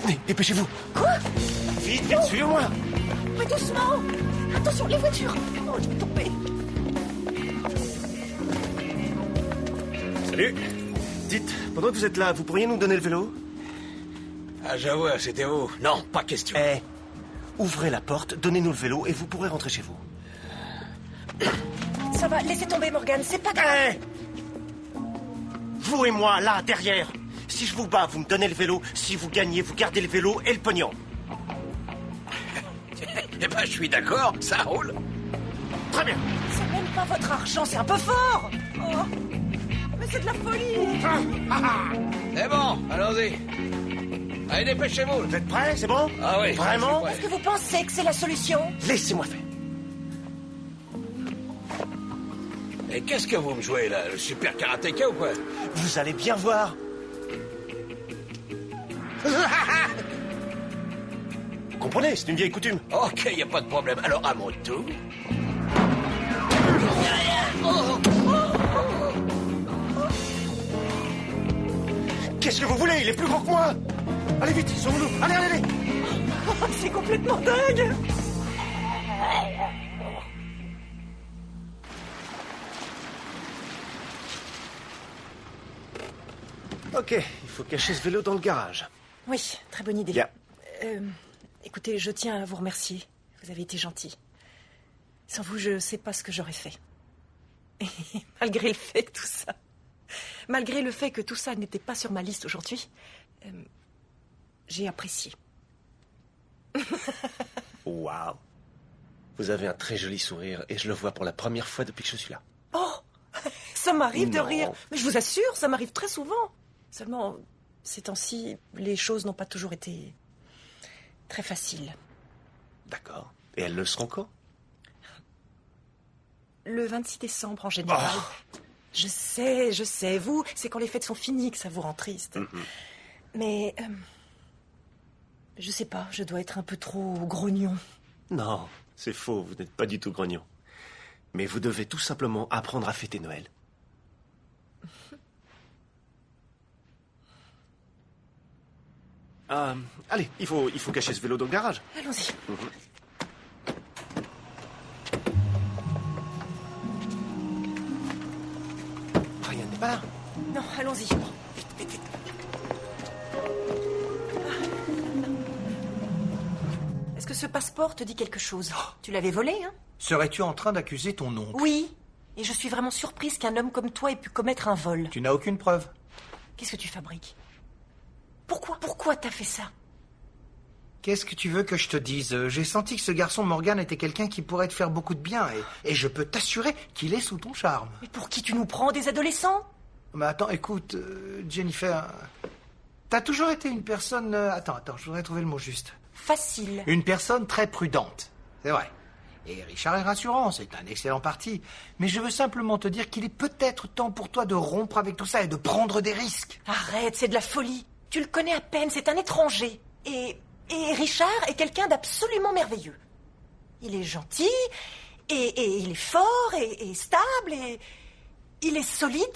Mais dépêchez-vous. Quoi? Vite, vite, suivez-moi. Mais doucement. Attention, les voitures. Oh, je vais tomber. Salut. Dites, pendant que vous êtes là, vous pourriez nous donner le vélo? Ah, j'avoue, c'était vous. Non, pas question. Eh, ouvrez la porte, donnez-nous le vélo et vous pourrez rentrer chez vous. Ça va, laissez tomber, Morgane, c'est pas grave. Vous et moi, là, derrière. Si je vous bats, vous me donnez le vélo. Si vous gagnez, vous gardez le vélo et le pognon. Eh ben, je suis d'accord, ça roule. Très bien. C'est même pas votre argent, c'est un peu fort. Oh, mais c'est de la folie. C'est bon, allons-y. Allez, dépêchez-vous. Vous êtes prêts, c'est bon? Ah oui. Vraiment? Est-ce que vous pensez que c'est la solution? Laissez-moi faire. Et qu'est-ce que vous me jouez, là? Le super karatéka ou quoi? Vous allez bien voir. Vous comprenez, c'est une vieille coutume. Ok, y a pas de problème. Alors, à mon tour... Qu'est-ce que vous voulez? Il est plus grand que moi. Allez vite, sauvons-nous. Allez, allez, allez. C'est complètement dingue. Ok, il faut cacher ce vélo dans le garage. Oui, très bonne idée. Bien. Écoutez, je tiens à vous remercier. Vous avez été gentil. Sans vous, je ne sais pas ce que j'aurais fait. Et malgré le fait que tout ça n'était pas sur ma liste aujourd'hui, j'ai apprécié. Waouh. Vous avez un très joli sourire et je le vois pour la première fois depuis que je suis là. Oh, ça m'arrive de Non. rire. Mais je vous assure, ça m'arrive très souvent. Seulement, ces temps-ci, les choses n'ont pas toujours été très faciles. D'accord. Et elles le seront quand? Le 26 décembre en général. Oh. Je sais. Vous, c'est quand les fêtes sont finies que ça vous rend triste. Mais, je sais pas, je dois être un peu trop grognon. Non, c'est faux, vous n'êtes pas du tout grognon. Mais vous devez tout simplement apprendre à fêter Noël. Allez, il faut cacher ce vélo dans le garage. Allons-y. Rien n'est pas là. Non, allons-y. Vite, vite, vite. Est-ce que ce passeport te dit quelque chose? Tu l'avais volé, hein? Serais-tu en train d'accuser ton oncle? Oui. Et je suis vraiment surprise qu'un homme comme toi ait pu commettre un vol. Tu n'as aucune preuve. Qu'est-ce que tu fabriques? Pourquoi t'as fait ça? Qu'est-ce que tu veux que je te dise? J'ai senti que ce garçon Morgan était quelqu'un qui pourrait te faire beaucoup de bien et je peux t'assurer qu'il est sous ton charme. Mais pour qui tu nous prends, des adolescents? Mais attends, écoute, Jennifer, t'as toujours été une personne... Attends, je voudrais trouver le mot juste. Facile. Une personne très prudente, c'est vrai. Et Richard est rassurant, c'est un excellent parti. Mais je veux simplement te dire qu'il est peut-être temps pour toi de rompre avec tout ça et de prendre des risques. Arrête, c'est de la folie. Tu le connais à peine, c'est un étranger. Et Richard est quelqu'un d'absolument merveilleux. Il est gentil, et il est fort, et stable, et il est solide.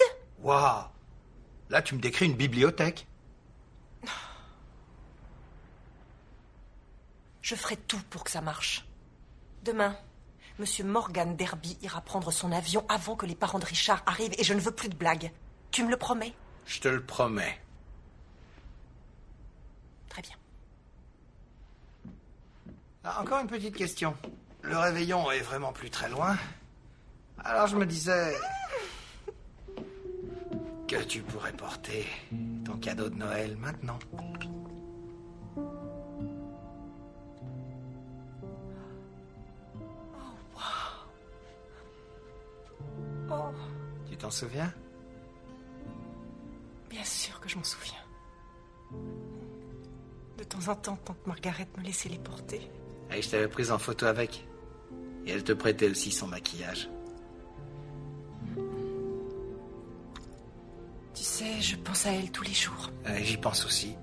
Waouh! Là, tu me décris une bibliothèque. Je ferai tout pour que ça marche. Demain, Monsieur Morgan Derby ira prendre son avion avant que les parents de Richard arrivent et je ne veux plus de blagues. Tu me le promets? Je te le promets. très bien. Ah, encore une petite question. Le réveillon est vraiment plus très loin. Alors je me disais que tu pourrais porter ton cadeau de Noël maintenant. Oh, Tu t'en souviens? bien sûr que je m'en souviens. De temps en temps, tante Margaret me laissait les porter. Et je t'avais prise en photo avec. Et elle te prêtait aussi son maquillage. Tu sais, je pense à elle tous les jours. Et j'y pense aussi.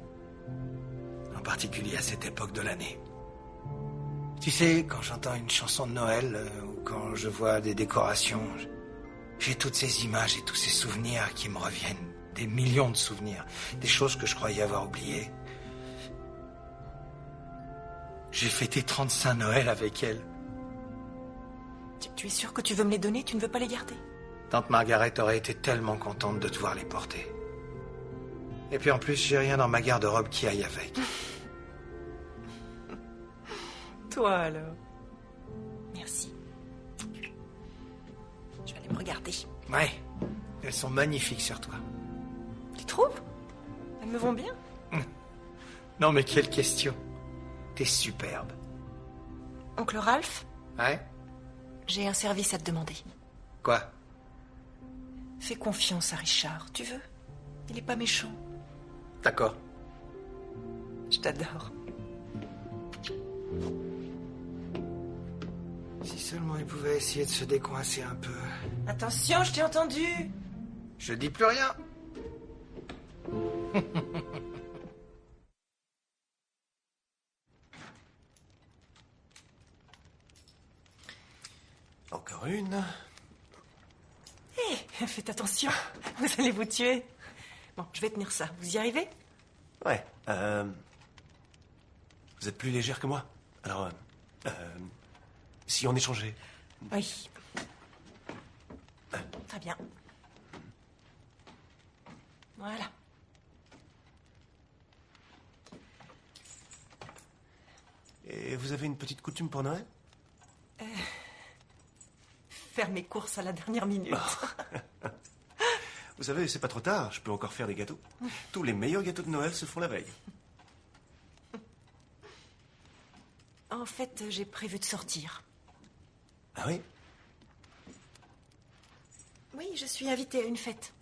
En particulier à cette époque de l'année. Tu sais, quand j'entends une chanson de Noël, ou quand je vois des décorations, j'ai toutes ces images et tous ces souvenirs qui me reviennent. Des millions de souvenirs. Des choses que je croyais avoir oubliées. J'ai fêté 35 Noëls avec elle. Tu es sûr que tu veux me les donner? Tu ne veux pas les garder? Tante Margaret aurait été tellement contente de te voir les porter. Et puis en plus, j'ai rien dans ma garde-robe qui aille avec. Toi alors? Merci. Je vais aller me regarder. Ouais, elles sont magnifiques sur toi. Tu trouves? Elles me vont bien? Non mais quelle question. T'es superbe. Oncle Ralph, Ouais? j'ai un service à te demander. Quoi? Fais confiance à Richard, tu veux? Il est pas méchant. D'accord. Je t'adore. Si seulement il pouvait essayer de se décoincer un peu. Attention, je t'ai entendu. Je dis plus rien. Encore une. Hé, faites attention. Vous allez vous tuer. Bon, je vais tenir ça. Vous y arrivez? Ouais. Vous êtes plus légère que moi. Alors, si on échangeait. Oui. Très bien. Voilà. Et vous avez une petite coutume pour Noël? Faire mes courses à la dernière minute. Vous savez, c'est pas trop tard, je peux encore faire des gâteaux. Tous les meilleurs gâteaux de Noël se font la veille. En fait, j'ai prévu de sortir. Ah oui? Oui, je suis invitée à une fête.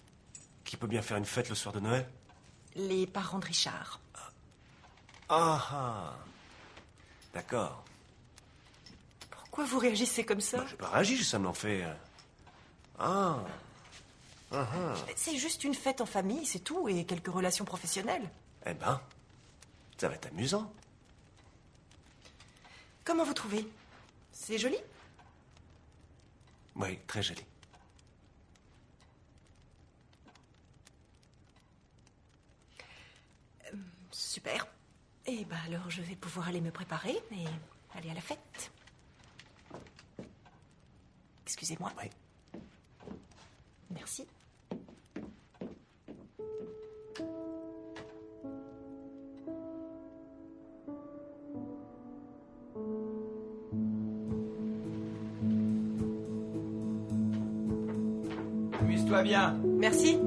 Qui peut bien faire une fête le soir de Noël? Les parents de Richard. Ah. D'accord. Pourquoi vous réagissez comme ça? J'ai pas réagi, ça me l'en fait. C'est juste une fête en famille, c'est tout, et quelques relations professionnelles. Eh ben, ça va être amusant. Comment vous trouvez? C'est joli? Oui, très joli. Super. Et ben alors, je vais pouvoir aller me préparer et aller à la fête. Excusez-moi. Oui. Merci. Amuse-toi bien. Merci.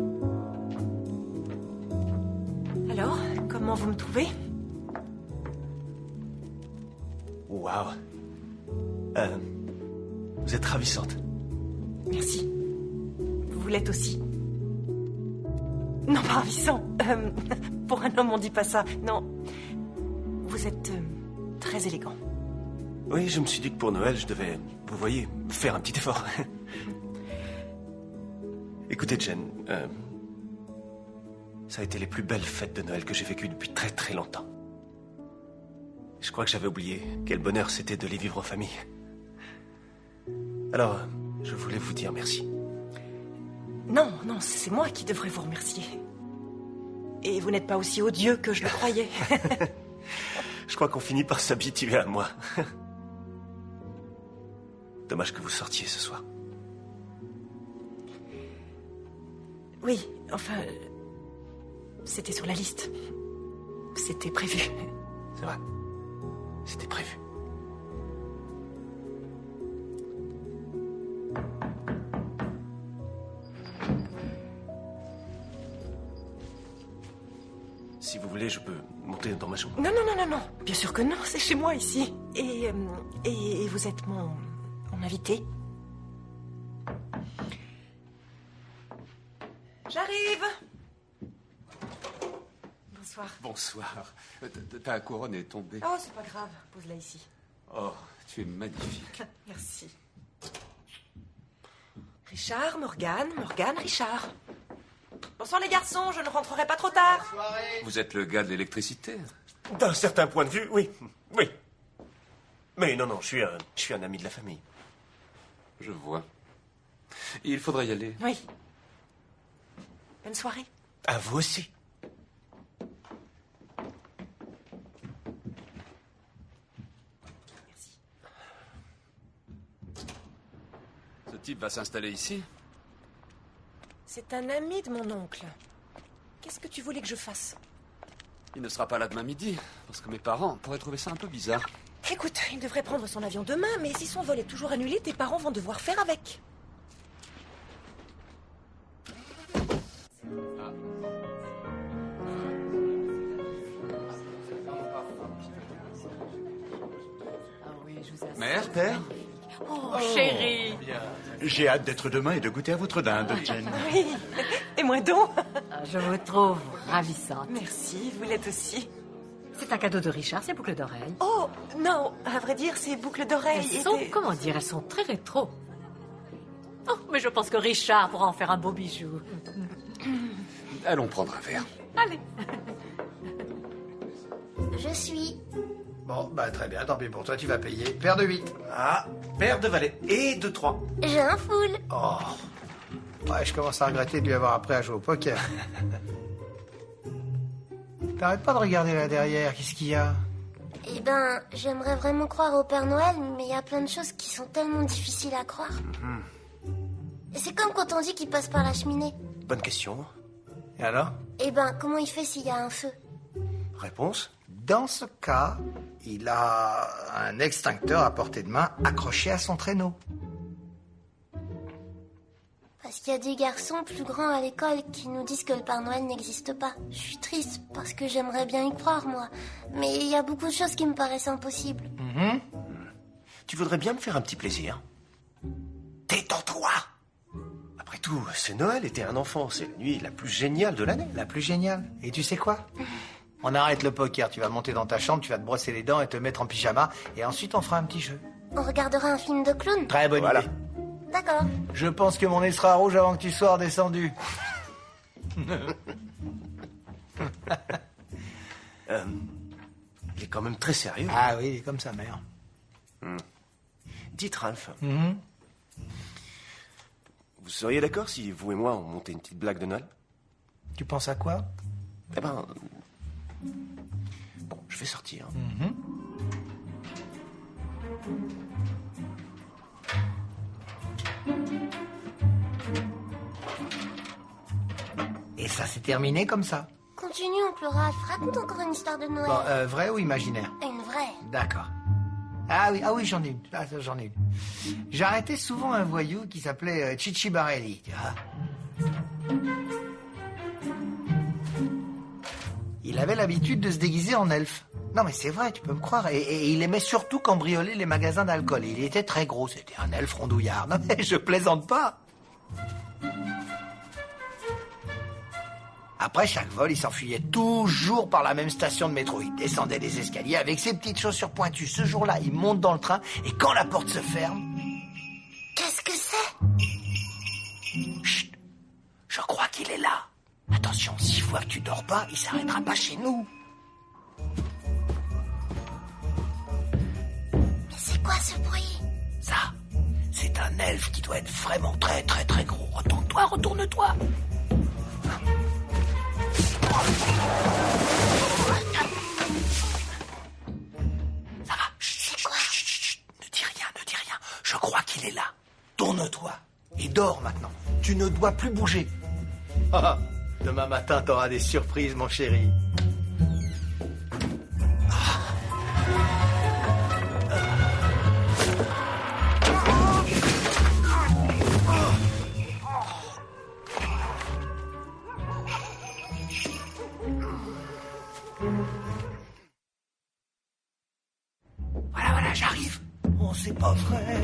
Alors, comment vous me trouvez? Waouh. Vous êtes ravissante. Merci. Vous l'êtes aussi. Non, pas ravissant. Pour un homme, on dit pas ça. Non. Vous êtes très élégant. Oui, je me suis dit que pour Noël, je devais, vous voyez, faire un petit effort. Écoutez, Jen, ça a été les plus belles fêtes de Noël que j'ai vécues depuis très très longtemps. Je crois que j'avais oublié quel bonheur c'était de les vivre en famille. Alors, je voulais vous dire merci. Non, non, c'est moi qui devrais vous remercier. Et vous n'êtes pas aussi odieux que je le croyais. Je crois qu'on finit par s'habituer à moi. Dommage que vous sortiez ce soir. Oui, enfin, c'était sur la liste. c'était prévu. C'est vrai. C'était prévu. Si vous voulez, je peux monter dans ma chambre. Non, non, non, non, non. Bien sûr que non, c'est chez moi ici. Et vous êtes mon invité. J'arrive. Bonsoir. Bonsoir. Ta couronne est tombée. Oh, c'est pas grave. Pose-la ici. Oh, tu es magnifique. Merci. Richard, Morgane, Richard. Bonsoir les garçons, je ne rentrerai pas trop tard. Vous êtes le gars de l'électricité? D'un certain point de vue, oui. Oui. Mais non, je suis un ami de la famille. Je vois. Il faudra y aller. Oui. Bonne soirée. À vous aussi. Ce type va s'installer ici? C'est un ami de mon oncle. Qu'est-ce que tu voulais que je fasse? Il ne sera pas là demain midi, parce que mes parents pourraient trouver ça un peu bizarre. Écoute, il devrait prendre son avion demain, mais si son vol est toujours annulé, tes parents vont devoir faire avec. Mère, père? Oh, chérie. J'ai hâte d'être demain et de goûter à votre dinde, Jen. Oui, et moi donc. Je vous trouve ravissante. Merci, vous l'êtes aussi. C'est un cadeau de Richard, ces boucles d'oreilles. Oh, non, à vrai dire, ces boucles d'oreilles Elles sont, étaient... comment dire, elles sont très rétro. Oh, mais je pense que Richard pourra en faire un beau bijou. Allons prendre un verre. Allez. Je suis. Bon, bah très bien, tant pis pour toi, tu vas payer. Paire de 8. Ah, paire de valets et de 3. J'ai un full. Oh. Ouais, je commence à regretter de lui avoir appris à jouer au poker. T'arrêtes pas de regarder là derrière, qu'est-ce qu'il y a? Eh ben, j'aimerais vraiment croire au Père Noël, mais il y a plein de choses qui sont tellement difficiles à croire. C'est comme quand on dit qu'il passe par la cheminée. Bonne question. Et alors? Eh ben, comment il fait s'il y a un feu? Réponse? Dans ce cas, il a un extincteur à portée de main accroché à son traîneau. Parce qu'il y a des garçons plus grands à l'école qui nous disent que le Père Noël n'existe pas. Je suis triste parce que j'aimerais bien y croire, moi. Mais il y a beaucoup de choses qui me paraissent impossibles. Tu voudrais bien me faire un petit plaisir? Détends-toi! Après tout, c'est Noël et t'es un enfant. C'est la nuit la plus géniale de l'année. La plus géniale. Et tu sais quoi? On arrête le poker, tu vas monter dans ta chambre, tu vas te brosser les dents et te mettre en pyjama, et ensuite on fera un petit jeu. On regardera un film de clown? Très bonne idée. D'accord. Je pense que mon nez sera rouge avant que tu sois redescendu. Il est quand même très sérieux. Ah oui, il est comme sa mère. Dites, Ralph, vous seriez d'accord si vous et moi on montait une petite blague de Noël? Tu penses à quoi? Eh ben... Bon, je vais sortir. Et ça s'est terminé comme ça. Continue, oncle Ralph. Raconte encore une histoire de Noël. Bon, vraie ou imaginaire? Une vraie. D'accord. Ah oui, j'en ai une. J'en ai une. J'arrêtais souvent un voyou qui s'appelait Chichi Barelli, tu vois. Il avait l'habitude de se déguiser en elfe. Non mais c'est vrai, tu peux me croire. Et il aimait surtout cambrioler les magasins d'alcool. Il était très gros, c'était un elfe rondouillard. Non mais je plaisante pas. Après chaque vol, il s'enfuyait toujours par la même station de métro. Il descendait des escaliers avec ses petites chaussures pointues. Ce jour-là, il monte dans le train et quand la porte se ferme... Qu'est-ce que c'est? Chut! Je crois qu'il est là. Attention, s'il voit que tu dors pas, il s'arrêtera pas chez nous. Mais c'est quoi ce bruit? Ça, c'est un elfe qui doit être vraiment très très très gros. Retourne-toi, retourne-toi. Ça va. C'est quoi? Chut. Ne dis rien, ne dis rien. Je crois qu'il est là. Tourne-toi et dors maintenant. Tu ne dois plus bouger. Demain matin, t'auras des surprises, mon chéri. j'arrive. Oh, c'est pas vrai.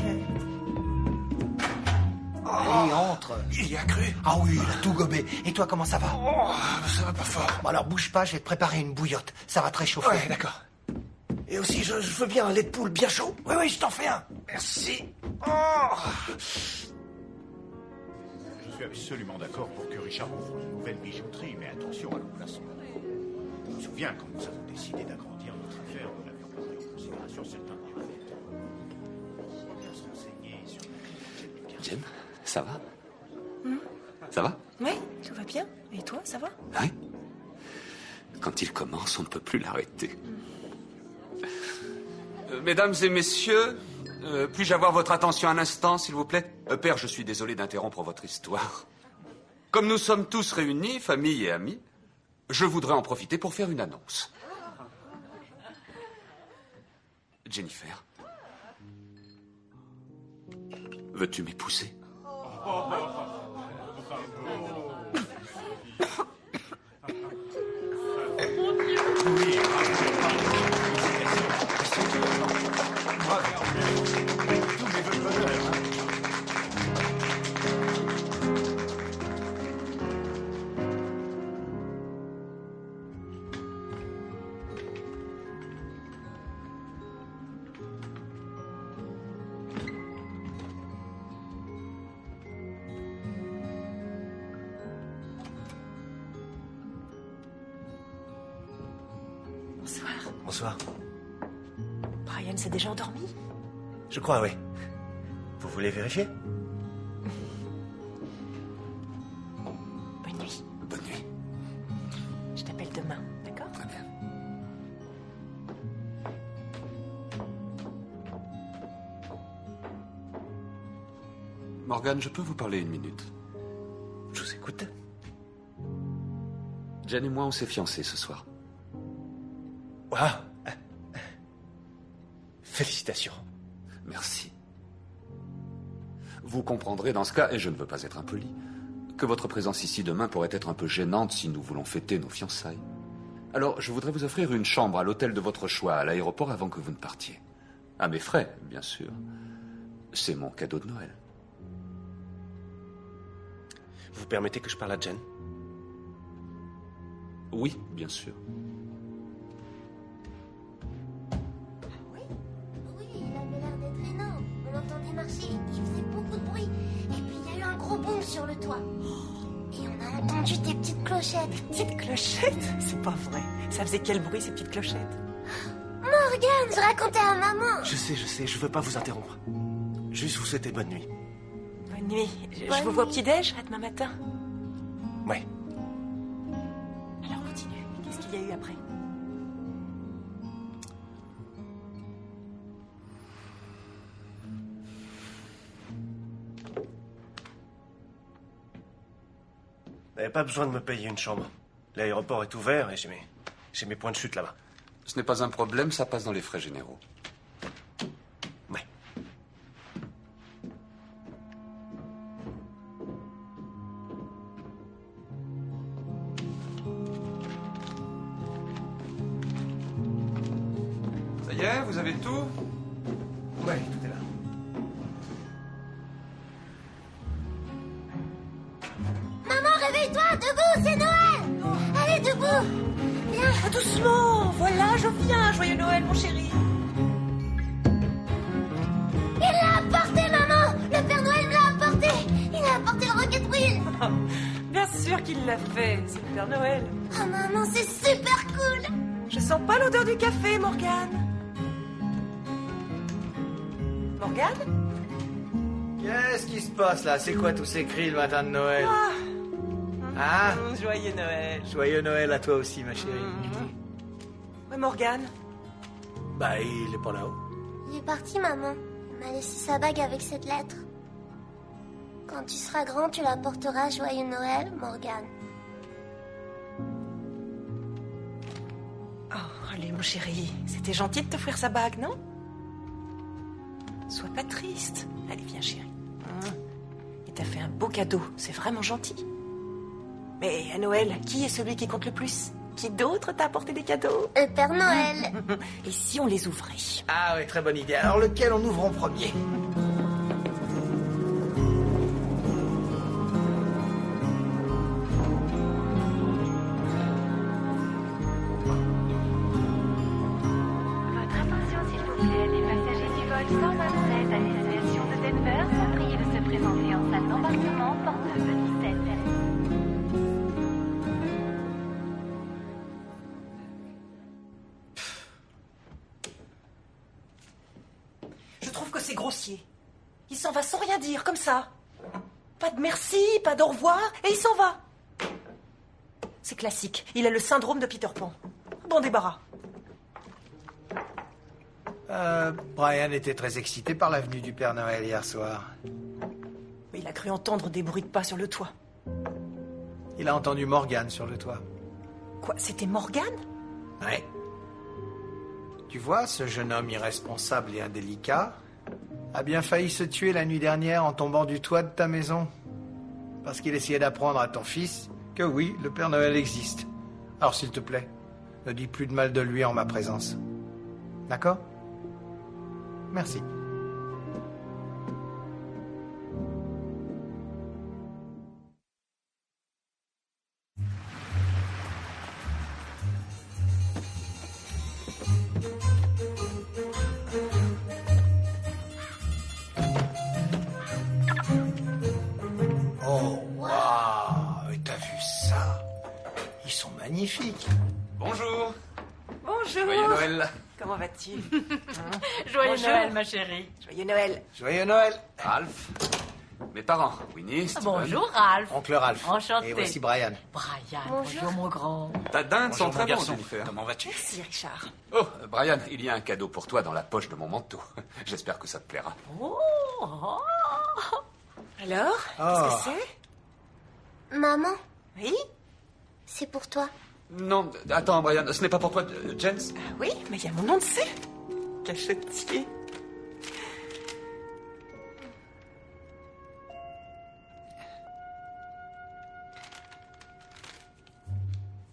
Allez, entre. Il y a cru. Ah oui, il a tout gobé. Et toi, comment ça va? Oh, ça va pas fort. Bon, alors bouge pas, je vais te préparer une bouillotte. Ça va te réchauffer. Ouais, d'accord. Et aussi, je veux bien un lait de poule bien chaud. Oui, je t'en fais un. Merci. Je suis absolument d'accord pour que Richard ouvre une nouvelle bijouterie, mais attention à l'emplacement. Je me souviens quand nous avons décidé d'agrandir notre affaire, nous n'avions pas pris en considération certains paramètres. Il faut bien se renseigner sur la... Jen, ça va? Ça va? Oui, tout va bien. Et toi, ça va? Oui. Quand il commence, on ne peut plus l'arrêter. Mesdames et messieurs, puis-je avoir votre attention un instant, s'il vous plaît? Père, je suis désolé d'interrompre votre histoire. Comme nous sommes tous réunis, famille et amis, je voudrais en profiter pour faire une annonce. Jennifer, veux-tu m'épouser? Bonsoir. Bonsoir. Brian s'est déjà endormi? Je crois, oui. Vous voulez vérifier? Bonne nuit. Bonne nuit. Je t'appelle demain, d'accord? Très bien. Morgane, je peux vous parler une minute? Je vous écoute. Jen et moi, on s'est fiancés ce soir. Ah. Félicitations. Merci. Vous comprendrez dans ce cas, et je ne veux pas être impoli, que votre présence ici demain pourrait être un peu gênante si nous voulons fêter nos fiançailles. Alors, je voudrais vous offrir une chambre à l'hôtel de votre choix à l'aéroport avant que vous ne partiez. À mes frais, bien sûr. C'est mon cadeau de Noël. Vous permettez que je parle à Jen? Oui, bien sûr. Oui, il avait l'air d'être énorme. On l'entendait marcher, il faisait beaucoup de bruit. Et puis il y a eu un gros boom sur le toit. Et on a entendu des petites clochettes. Des petites clochettes? C'est pas vrai. Ça faisait quel bruit, ces petites clochettes? Morgane, je racontais à maman. Je sais, je veux pas vous interrompre. Juste vous souhaiter bonne nuit. Bonne nuit. Je vous vois au petit-déj, à demain matin. Ouais. Alors continue. Qu'est-ce qu'il y a eu après? Vous n'avez pas besoin de me payer une chambre. L'aéroport est ouvert et j'ai mes points de chute là-bas. Ce n'est pas un problème, ça passe dans les frais généraux. Ouais. Ça y est, vous avez tout? Ouais, tout est là. Maman, réveille-toi, debout, c'est Noël. Allez, debout. Viens. Ah, doucement. Voilà, je viens. Joyeux Noël, mon chéri. Il l'a apporté, maman. Le Père Noël me l'a apporté. Il a apporté le Rocket Wheel. Bien sûr qu'il l'a fait. C'est le Père Noël. Oh, maman, c'est super cool. Je sens pas l'odeur du café, Morgane. Morgane? Qu'est-ce qui se passe là? C'est quoi tous ces cris le matin de Noël? Ah. Joyeux Noël. Joyeux Noël à toi aussi, ma chérie. Ouais, Morgane. Bah, il est pas là-haut. Il est parti, maman. Il m'a laissé sa bague avec cette lettre. Quand tu seras grand, tu la porteras. Joyeux Noël, Morgane. Oh, allez, mon chéri. C'était gentil de t'offrir sa bague, non? Sois pas triste. Allez, viens, chérie. Il t'a fait un beau cadeau. C'est vraiment gentil. Mais à Noël, qui est celui qui compte le plus? Qui d'autre t'a apporté des cadeaux? Le Père Noël. Et si on les ouvrait? Ah oui, très bonne idée. Alors lequel on ouvre en premier? Votre attention s'il vous plaît, les passagers du vol 127 à destination de Denver sont priés de se présenter en salle d'embarquement porte 17. Je trouve que c'est grossier. Il s'en va sans rien dire, comme ça. Pas de merci, pas d'au revoir, et il s'en va. C'est classique. Il a le syndrome de Peter Pan. Bon débarras. Brian était très excité par la venue du Père Noël hier soir. Il a cru entendre des bruits de pas sur le toit. Il a entendu Morgane sur le toit. Quoi, c'était Morgane? Ouais. Tu vois, ce jeune homme irresponsable et indélicat a bien failli se tuer la nuit dernière en tombant du toit de ta maison. Parce qu'il essayait d'apprendre à ton fils que oui, le Père Noël existe. Alors s'il te plaît, ne dis plus de mal de lui en ma présence. D'accord? Merci. Oh, waouh! T'as vu ça? Ils sont magnifiques. Bonjour. Bonjour. Joyeux Noël. Comment vas-tu? Joyeux Bonjour. Noël, ma chérie. Joyeux Noël. Joyeux Noël. Ralph. Mes parents, Winnie, Steven. Bonjour, Ralph. Oncle Ralph. Enchanté. Et voici Brian. Brian, bonjour mon grand. Ta dinde Bonjour, sont très mon bons, garçon. Jennifer. Comment vas-tu? Merci, Richard. Oh, Brian, il y a un cadeau pour toi dans la poche de mon manteau. J'espère que ça te plaira. Oh, oh. Alors, qu'est-ce que c'est? Maman, Oui? c'est pour toi. Non, attends, Brian, ce n'est pas pour toi, Jens? Oui, mais il y a mon nom dessus. Cachetier.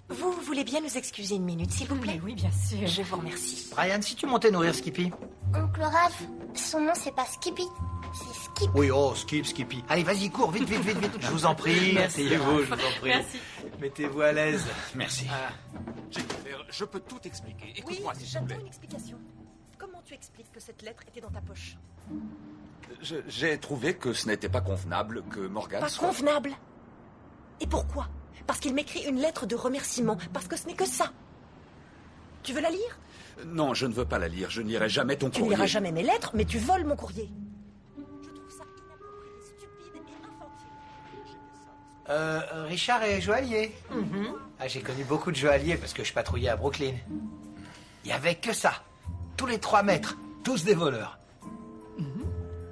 Vous voulez bien nous excuser une minute, s'il vous plaît? Oui, bien sûr. Je vous remercie. Brian, si tu montais nourrir Skippy. Oncle Ralph, son nom c'est pas Skippy, c'est Skip. Oui, oh, Skippy. Allez, vas-y, cours, vite. Je vous en prie. Merci, Asseyez-vous, Ralph. je vous en prie. Merci. Mettez-vous à l'aise. Merci. Jennifer, je peux tout expliquer. Oui, Écoute-moi, s'il te j'attends plaît. une explication. Comment tu expliques que cette lettre était dans ta poche? J'ai trouvé que ce n'était pas convenable que Morgane Pas soit... convenable. Et pourquoi? Parce qu'il m'écrit une lettre de remerciement, parce que ce n'est que ça. Tu veux la lire? Non, je ne veux pas la lire. Je ne lirai jamais ton Tu courrier. liras jamais mes lettres, mais tu voles mon courrier. Je trouve ça inapproprié, stupide et infantile. Richard est joaillier. Ah, j'ai connu beaucoup de joailliers parce que je patrouillais à Brooklyn. Il y avait que ça. Tous les 3 mètres. Tous des voleurs.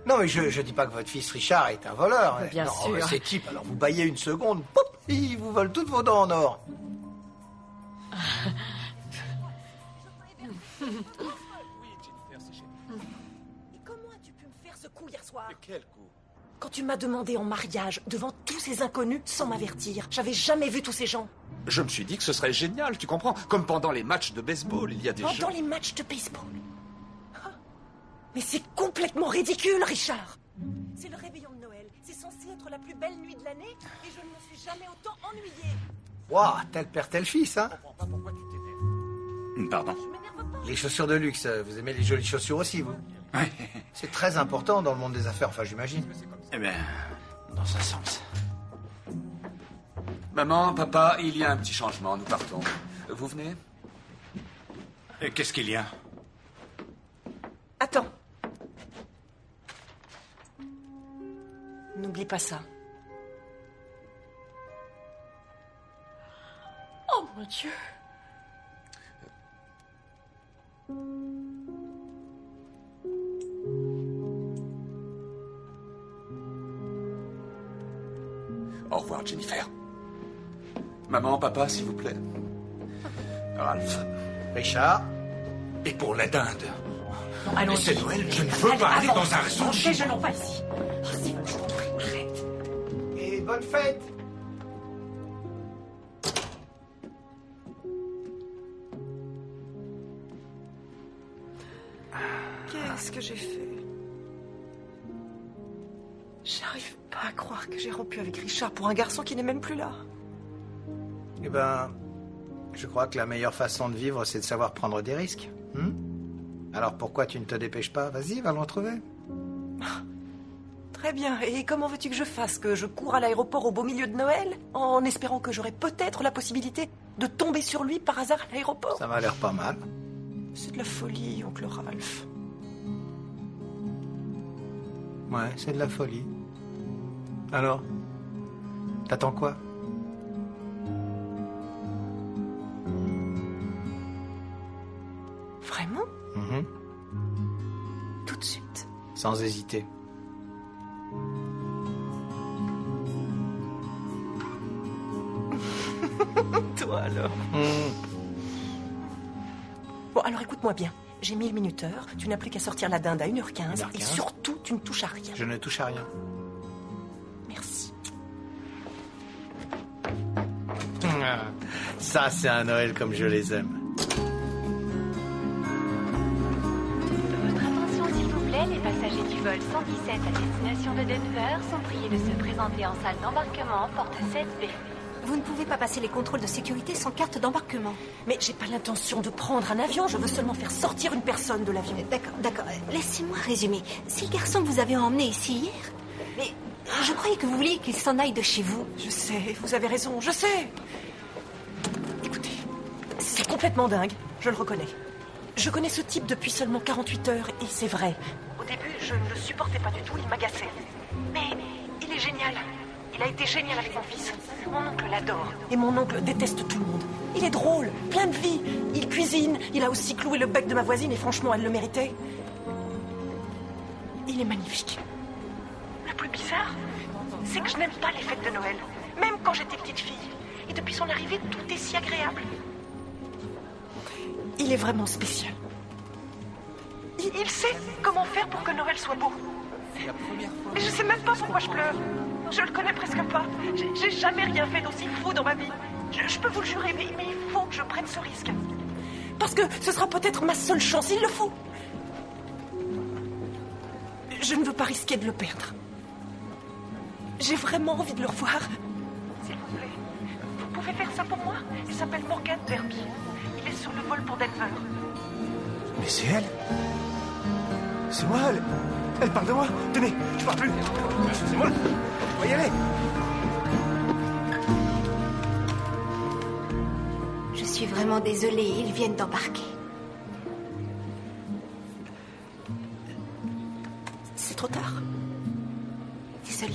Non, mais je dis pas que votre fils Richard est un voleur. Bien non, sûr. mais c'est type. Alors vous baillez une seconde, pop, il vous vole toutes vos dents en or. Et comment as-tu pu me faire ce coup hier soir? Quel coup? Quand tu m'as demandé en mariage devant tous ces inconnus sans m'avertir. J'avais jamais vu tous ces gens. Je me suis dit que ce serait génial, tu comprends? Comme pendant les matchs de baseball, il y a des gens... Pendant les matchs de baseball. Ah. Mais c'est complètement ridicule, Richard. C'est le réveillon de Noël. C'est censé être la plus belle nuit de l'année et je ne me suis jamais autant ennuyée. Waouh, tel père, tel fils, hein. Pardon. Les chaussures de luxe, vous aimez les jolies chaussures aussi, vous? Oui. C'est très important dans le monde des affaires, enfin j'imagine. Eh bien, dans un sens. Maman, papa, il y a un petit changement, nous partons. Vous venez? Et qu'est-ce qu'il y a? Attends. N'oublie pas ça. Oh mon Dieu. Au revoir, Jennifer. Maman, papa, s'il vous plaît. Ralph. Richard. Et pour la dinde. Non, allons-y. Mais c'est Noël, je ne veux pas aller dans un restaurant chinois. Déjeunons pas ici. Oh, si, je t'en prie, arrête. Et bonne fête. Qu'est-ce que j'ai fait? J'arrive pas à croire que j'ai rompu avec Richard pour un garçon qui n'est même plus là. Eh ben, je crois que la meilleure façon de vivre, c'est de savoir prendre des risques. Alors pourquoi tu ne te dépêches pas? Vas-y, va le retrouver. Très bien. Et comment veux-tu que je fasse? Que je cours à l'aéroport au beau milieu de Noël, en espérant que j'aurai peut-être la possibilité de tomber sur lui par hasard à l'aéroport? Ça m'a l'air pas mal. C'est de la folie, oncle Ralph. Ouais, c'est de la folie. Alors, t'attends quoi? Vraiment? Tout de suite. Sans hésiter. Toi alors. Bon, alors écoute-moi bien. J'ai mis le minuteur, tu n'as plus qu'à sortir la dinde à 1h15 et surtout, tu ne touches à rien. Je ne touche à rien. Merci. Ça, c'est un Noël comme je les aime. Votre attention s'il vous plaît, les passagers du vol 117 à destination de Denver sont priés de se présenter en salle d'embarquement, porte 7B. Vous ne pouvez pas passer les contrôles de sécurité sans carte d'embarquement. Mais j'ai pas l'intention de prendre un avion, je veux seulement faire sortir une personne de l'avion. D'accord. Laissez-moi résumer. C'est le garçon que vous avez emmené ici hier. Mais je croyais que vous vouliez qu'il s'en aille de chez vous. Je sais, vous avez raison, je sais. Écoutez, c'est complètement dingue, je le reconnais. Je connais ce type depuis seulement 48 heures et c'est vrai. Au début, je ne le supportais pas du tout, il m'agaçait. Mais il est génial. Il a été génial avec mon fils. Mon oncle l'adore. Et mon oncle déteste tout le monde. Il est drôle, plein de vie. Il cuisine. Il a aussi cloué le bec de ma voisine et franchement, elle le méritait. Il est magnifique. Le plus bizarre, c'est que je n'aime pas les fêtes de Noël. Même quand j'étais petite fille. Et depuis son arrivée, tout est si agréable. Il est vraiment spécial. Il sait comment faire pour que Noël soit beau. Mais je sais même pas pourquoi je pleure. Je le connais presque pas. J'ai jamais rien fait d'aussi fou dans ma vie. Je peux vous le jurer, mais il faut que je prenne ce risque. Parce que ce sera peut-être ma seule chance, il le faut. Je ne veux pas risquer de le perdre. J'ai vraiment envie de le revoir. S'il vous plaît, vous pouvez faire ça pour moi? Il s'appelle Morgan Derby. Il est sur le vol pour Denver. Mais c'est elle? C'est moi, elle parle de moi? Tenez, je parle plus. C'est moi. On va y aller. Je suis vraiment désolée, ils viennent d'embarquer. C'est trop tard. Désolée.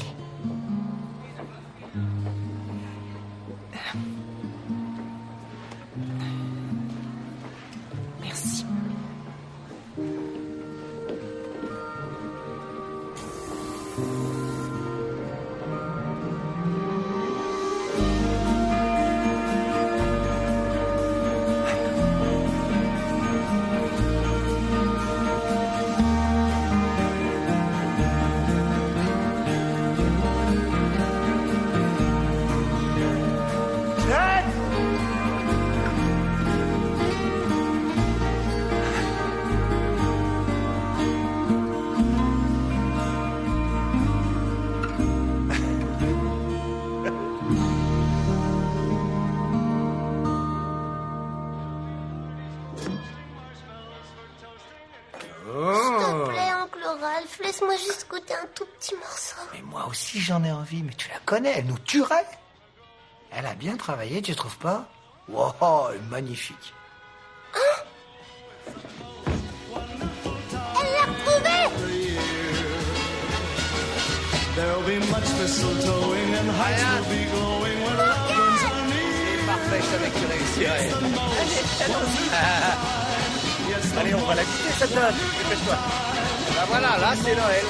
Merci. Laisse-moi juste goûter un tout petit morceau. Mais moi aussi j'en ai envie, mais tu la connais, elle nous tuerait. Elle a bien travaillé, tu trouves pas? Wow, elle est magnifique. Elle l'a retrouvée! C'est parfait, je savais que tu réussirais. Allez, on va la goûter cette note. Dépêche-toi. Ben voilà, là c'est Noël.